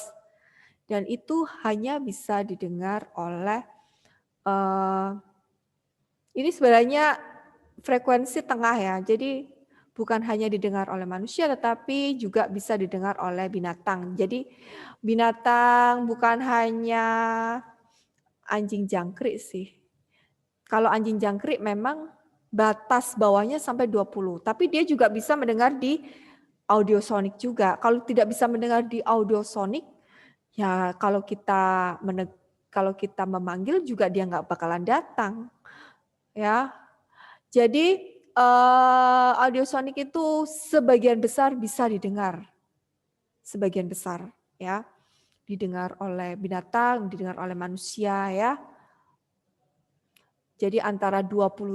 Dan itu hanya bisa didengar oleh ini sebenarnya frekuensi tengah ya. Jadi bukan hanya didengar oleh manusia tetapi juga bisa didengar oleh binatang. Jadi binatang bukan hanya anjing jangkrik sih. Kalau anjing jangkrik memang batas bawahnya sampai 20, tapi dia juga bisa mendengar di audiosonik juga. Kalau tidak bisa mendengar di audiosonik, ya kalau kita memanggil juga dia nggak bakalan datang. Ya. Jadi audiosonik itu sebagian besar bisa didengar. Sebagian besar ya. Didengar oleh binatang, didengar oleh manusia ya. Jadi antara 20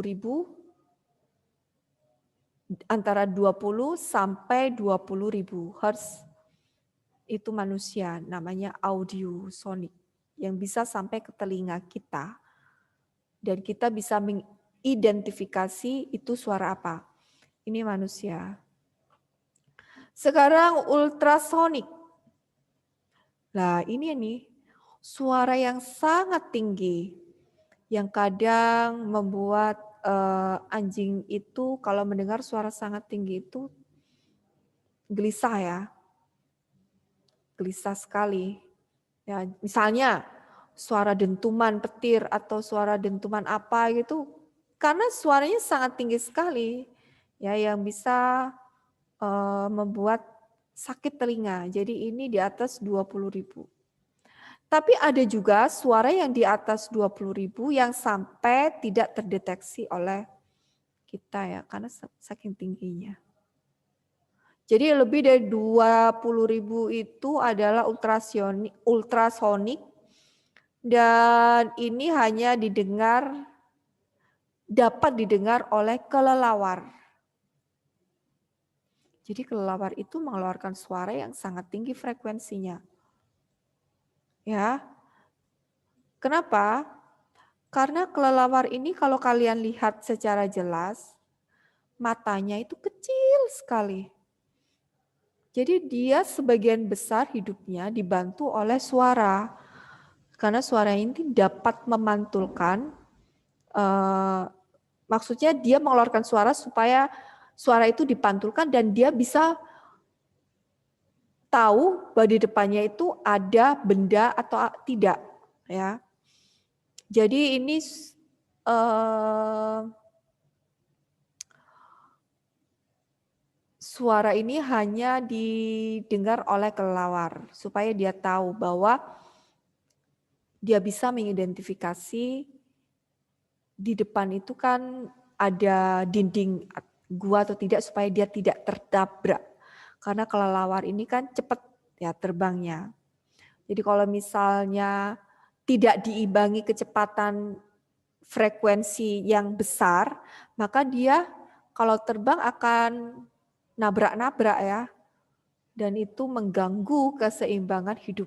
sampai 20.000 Hz itu manusia, namanya audiosonik yang bisa sampai ke telinga kita. Dan kita bisa mengidentifikasi itu suara apa. Ini manusia. Sekarang ultrasonik. Nah, ini nih suara yang sangat tinggi yang kadang membuat anjing itu kalau mendengar suara sangat tinggi itu gelisah ya. Gelisah sekali. Ya, misalnya suara dentuman petir atau suara dentuman apa gitu, karena suaranya sangat tinggi sekali, ya, yang bisa membuat sakit telinga. Jadi ini di atas 20.000. Tapi ada juga suara yang di atas 20.000 yang sampai tidak terdeteksi oleh kita ya, karena saking tingginya. Jadi lebih dari 20.000 itu adalah ultrasonik dan ini hanya dapat didengar oleh kelelawar. Jadi kelelawar itu mengeluarkan suara yang sangat tinggi frekuensinya. Ya. Kenapa? Karena kelelawar ini kalau kalian lihat secara jelas, matanya itu kecil sekali. Jadi dia sebagian besar hidupnya dibantu oleh suara. Karena suara ini dapat memantulkan, maksudnya dia mengeluarkan suara supaya suara itu dipantulkan dan dia bisa tahu bahwa di depannya itu ada benda atau tidak. Ya. Jadi ini suara ini hanya didengar oleh kelelawar supaya dia tahu bahwa dia bisa mengidentifikasi di depan itu kan ada dinding gua atau tidak supaya dia tidak tertabrak. Karena kelelawar ini kan cepat ya terbangnya. Jadi kalau misalnya tidak diimbangi kecepatan frekuensi yang besar, maka dia kalau terbang akan nabrak-nabrak ya. Dan itu mengganggu keseimbangan hidup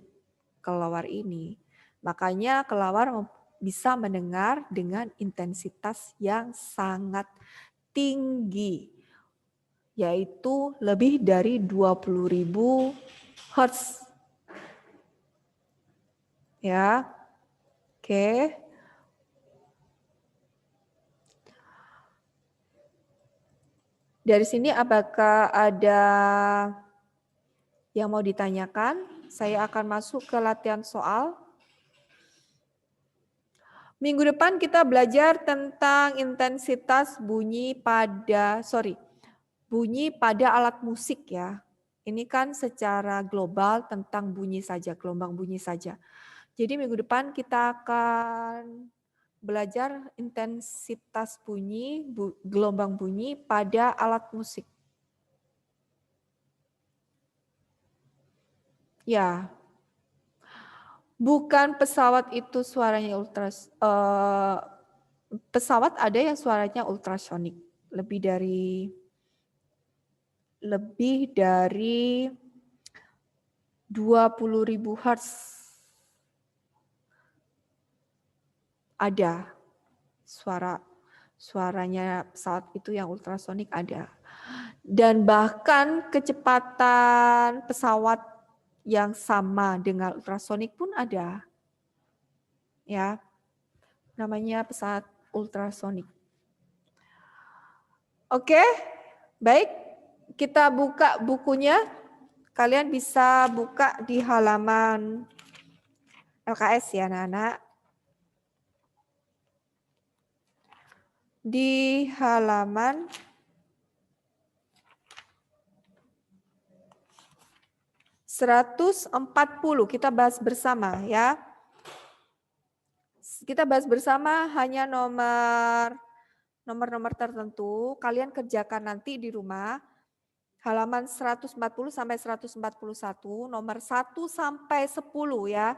kelelawar ini. Makanya kelelawar bisa mendengar dengan intensitas yang sangat tinggi, yaitu lebih dari 20.000 Hz. Ya, oke. Dari sini apakah ada yang mau ditanyakan? Saya akan masuk ke latihan soal. Minggu depan kita belajar tentang intensitas bunyi pada alat musik ya. Ini kan secara global tentang bunyi saja, gelombang bunyi saja. Jadi minggu depan kita akan belajar intensitas bunyi, gelombang bunyi pada alat musik. Ya. Bukan pesawat itu suaranya pesawat ada yang suaranya ultrasonik, lebih dari 20.000 Hz. Ada suaranya pesawat itu yang ultrasonik ada. Dan bahkan kecepatan pesawat yang sama dengan ultrasonik pun ada. Ya. Namanya pesawat ultrasonik. Oke, baik. Kita buka bukunya. Kalian bisa buka di halaman LKS ya, anak-anak. Di halaman 140 kita bahas bersama ya. Kita bahas bersama hanya nomor tertentu. Kalian kerjakan nanti di rumah. Halaman 140 sampai 141, nomor 1 sampai 10 ya.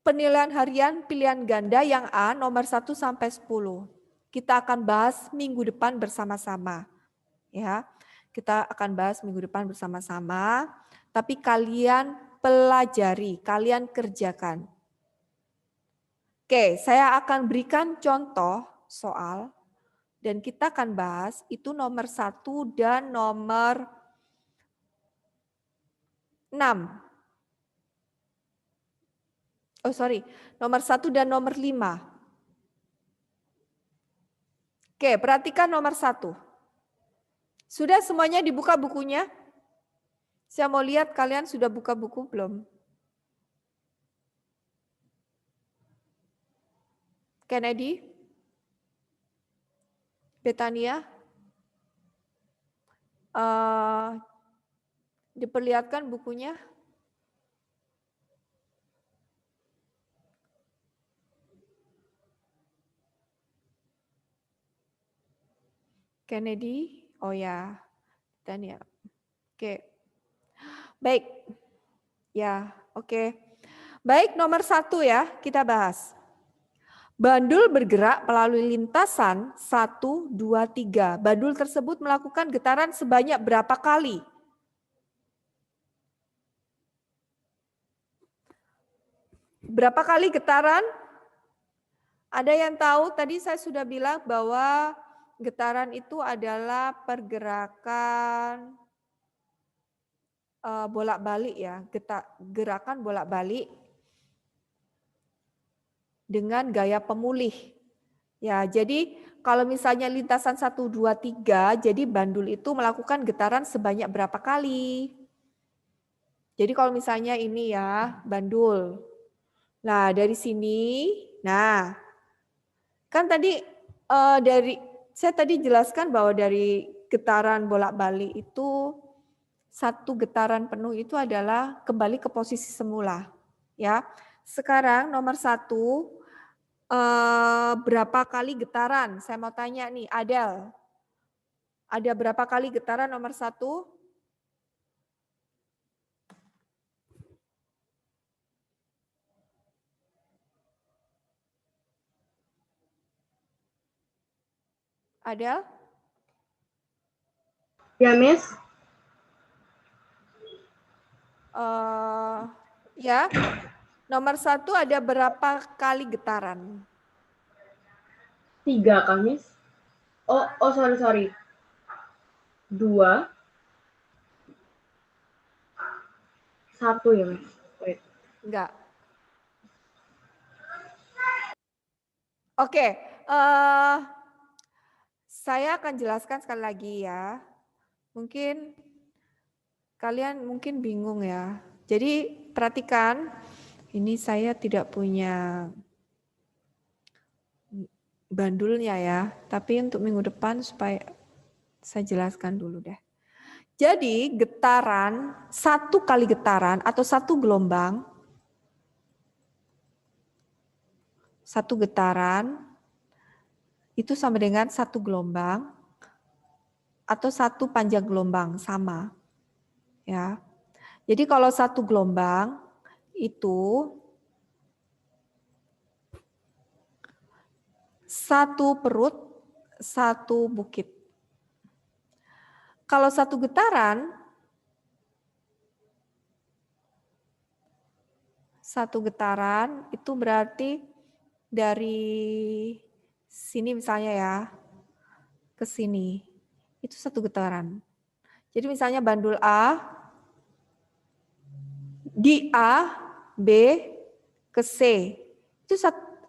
Penilaian harian pilihan ganda yang A nomor 1 sampai 10. Kita akan bahas minggu depan bersama-sama. Ya. Kita akan bahas minggu depan bersama-sama, tapi kalian pelajari, kalian kerjakan. Oke, saya akan berikan contoh soal dan kita akan bahas itu nomor 1 dan nomor 6. Nomor 1 dan nomor 5. Oke, perhatikan nomor 1. Sudah semuanya dibuka bukunya? Saya mau lihat kalian sudah buka buku belum? Kennedy? Betania? Diperlihatkan bukunya? Kennedy? Oh ya, Betania. Oke. Baik. Ya, oke. Baik, nomor 1 ya, kita bahas. Bandul bergerak melalui lintasan 1, 2, 3. Bandul tersebut melakukan getaran sebanyak berapa kali? Berapa kali getaran? Ada yang tahu? Tadi saya sudah bilang bahwa getaran itu adalah pergerakan bolak-balik ya, gerakan bolak-balik dengan gaya pemulih. Ya, jadi kalau misalnya lintasan 1, 2, 3, jadi bandul itu melakukan getaran sebanyak berapa kali? Jadi kalau misalnya ini ya, bandul. Nah, dari sini, nah, kan tadi saya tadi jelaskan bahwa dari getaran bolak-balik itu satu getaran penuh itu adalah kembali ke posisi semula, ya. Sekarang nomor 1, berapa kali getaran? Saya mau tanya nih, Adel. Ada berapa kali getaran nomor 1? Adel? Ya, Miss. Ya, nomor 1 ada berapa kali getaran? 3, Kak, Miss. Oh, sorry. 2. 1 ya, Miss. Wait. Enggak. Oke, saya akan jelaskan sekali lagi ya. Mungkin kalian mungkin bingung ya. Jadi perhatikan, ini saya tidak punya bandulnya ya. Tapi untuk minggu depan supaya saya jelaskan dulu deh. Jadi getaran, 1 kali getaran atau 1 gelombang, 1 getaran itu sama dengan 1 gelombang atau 1 panjang gelombang, sama. Ya. Jadi kalau 1 gelombang itu 1 perut, 1 bukit. Kalau 1 getaran, 1 getaran itu berarti dari sini misalnya ya, ke sini. Itu 1 getaran. Jadi misalnya bandul A, di A, B, ke C. Itu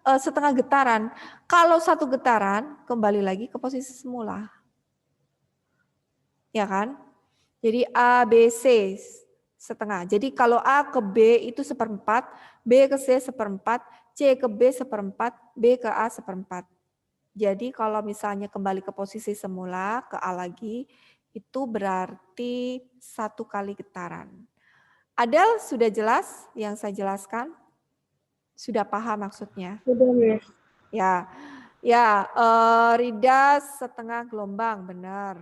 setengah getaran. Kalau 1 getaran, kembali lagi ke posisi semula. Ya kan? Jadi A, B, C setengah. Jadi kalau A ke B itu 1/4, B ke C 1/4, C ke B 1/4, B ke A 1/4. Jadi kalau misalnya kembali ke posisi semula, ke A lagi, itu berarti 1 kali getaran. Adel, sudah jelas yang saya jelaskan? Sudah paham maksudnya? Sudah, Miss. Ya, Rida setengah gelombang, benar.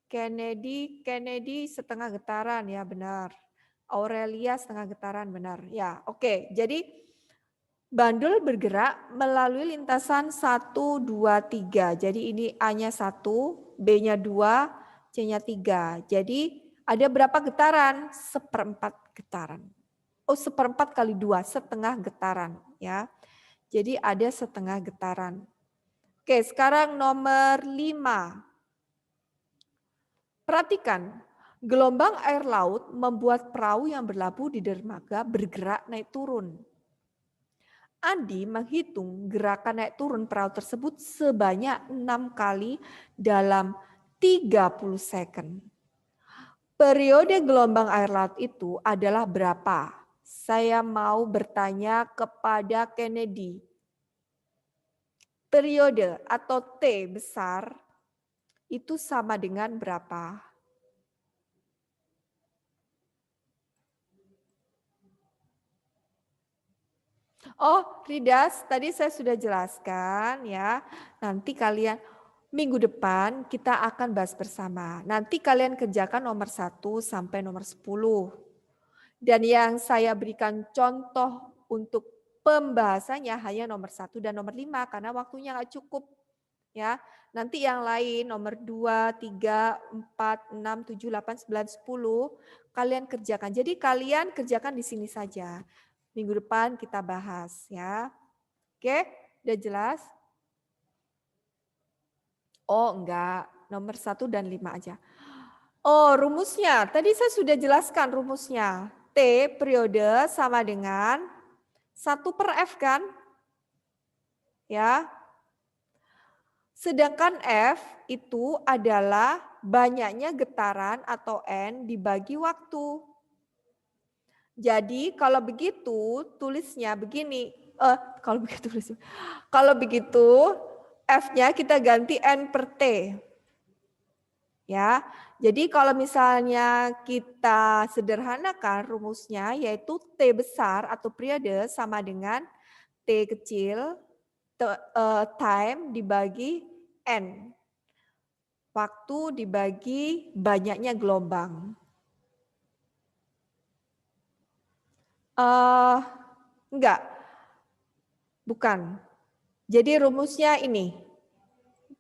Kennedy setengah getaran, ya benar. Aurelia setengah getaran, benar. Ya, oke. Jadi bandul bergerak melalui lintasan 1, 2, 3. Jadi ini A-nya 1, B-nya 2, C-nya 3. Jadi ada berapa getaran? 1/4 getaran. Oh, 1/4 kali 2, setengah getaran. Ya. Jadi ada setengah getaran. Oke, sekarang nomor 5. Perhatikan, gelombang air laut membuat perahu yang berlabuh di dermaga bergerak naik turun. Andi menghitung gerakan naik turun perahu tersebut sebanyak 6 kali dalam 30 second. Periode gelombang air laut itu adalah berapa? Saya mau bertanya kepada Kennedy. Periode atau T besar itu sama dengan berapa? Oh, Ridas, tadi saya sudah jelaskan ya. Nanti kalian minggu depan kita akan bahas bersama. Nanti kalian kerjakan nomor 1 sampai nomor 10. Dan yang saya berikan contoh untuk pembahasannya hanya nomor 1 dan nomor 5 karena waktunya nggak cukup. Ya, nanti yang lain nomor 2, 3, 4, 6, 7, 8, 9, 10 kalian kerjakan. Jadi kalian kerjakan di sini saja. Minggu depan kita bahas ya. Oke, udah jelas? Oh enggak, nomor 1 dan 5 aja. Oh rumusnya, tadi saya sudah jelaskan rumusnya. T periode sama dengan 1 per F kan? Ya. Sedangkan F itu adalah banyaknya getaran atau N dibagi waktu. Jadi kalau begitu tulisnya begini. Kalau begitu F-nya kita ganti N per T. Ya. Jadi kalau misalnya kita sederhanakan rumusnya yaitu T besar atau periode sama dengan T kecil time dibagi N. Waktu dibagi banyaknya gelombang. Enggak, bukan. Jadi rumusnya ini,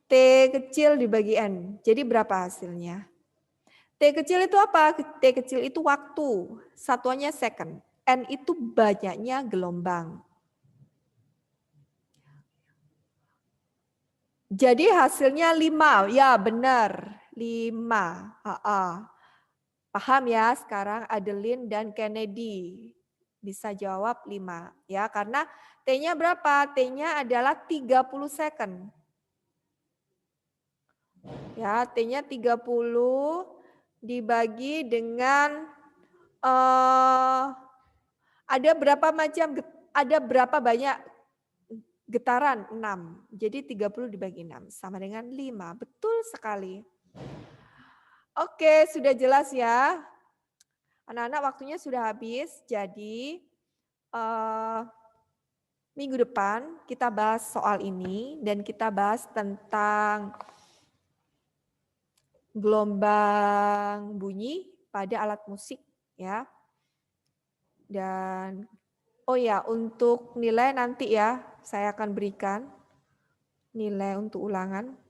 T kecil dibagi N. Jadi berapa hasilnya? T kecil itu apa? T kecil itu waktu, satuannya second. N itu banyaknya gelombang. Jadi hasilnya 5, ya benar, 5. Paham ya sekarang Adeline dan Kennedy? Bisa jawab 5 ya karena T-nya berapa? T-nya adalah 30 second. Ya, T-nya 30 dibagi dengan ada berapa banyak getaran? 6. Jadi 30 dibagi 6 sama dengan 5. Betul sekali. Oke, sudah jelas ya. Anak-anak waktunya sudah habis, jadi minggu depan kita bahas soal ini dan kita bahas tentang gelombang bunyi pada alat musik ya. Dan oh ya, untuk nilai nanti ya saya akan berikan nilai untuk ulangan.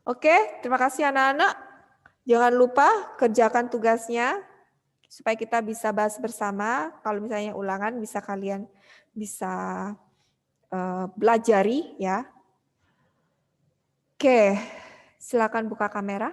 Oke, terima kasih anak-anak. Jangan lupa kerjakan tugasnya supaya kita bisa bahas bersama. Kalau misalnya ulangan bisa kalian bisa belajari ya. Oke, silakan buka kamera.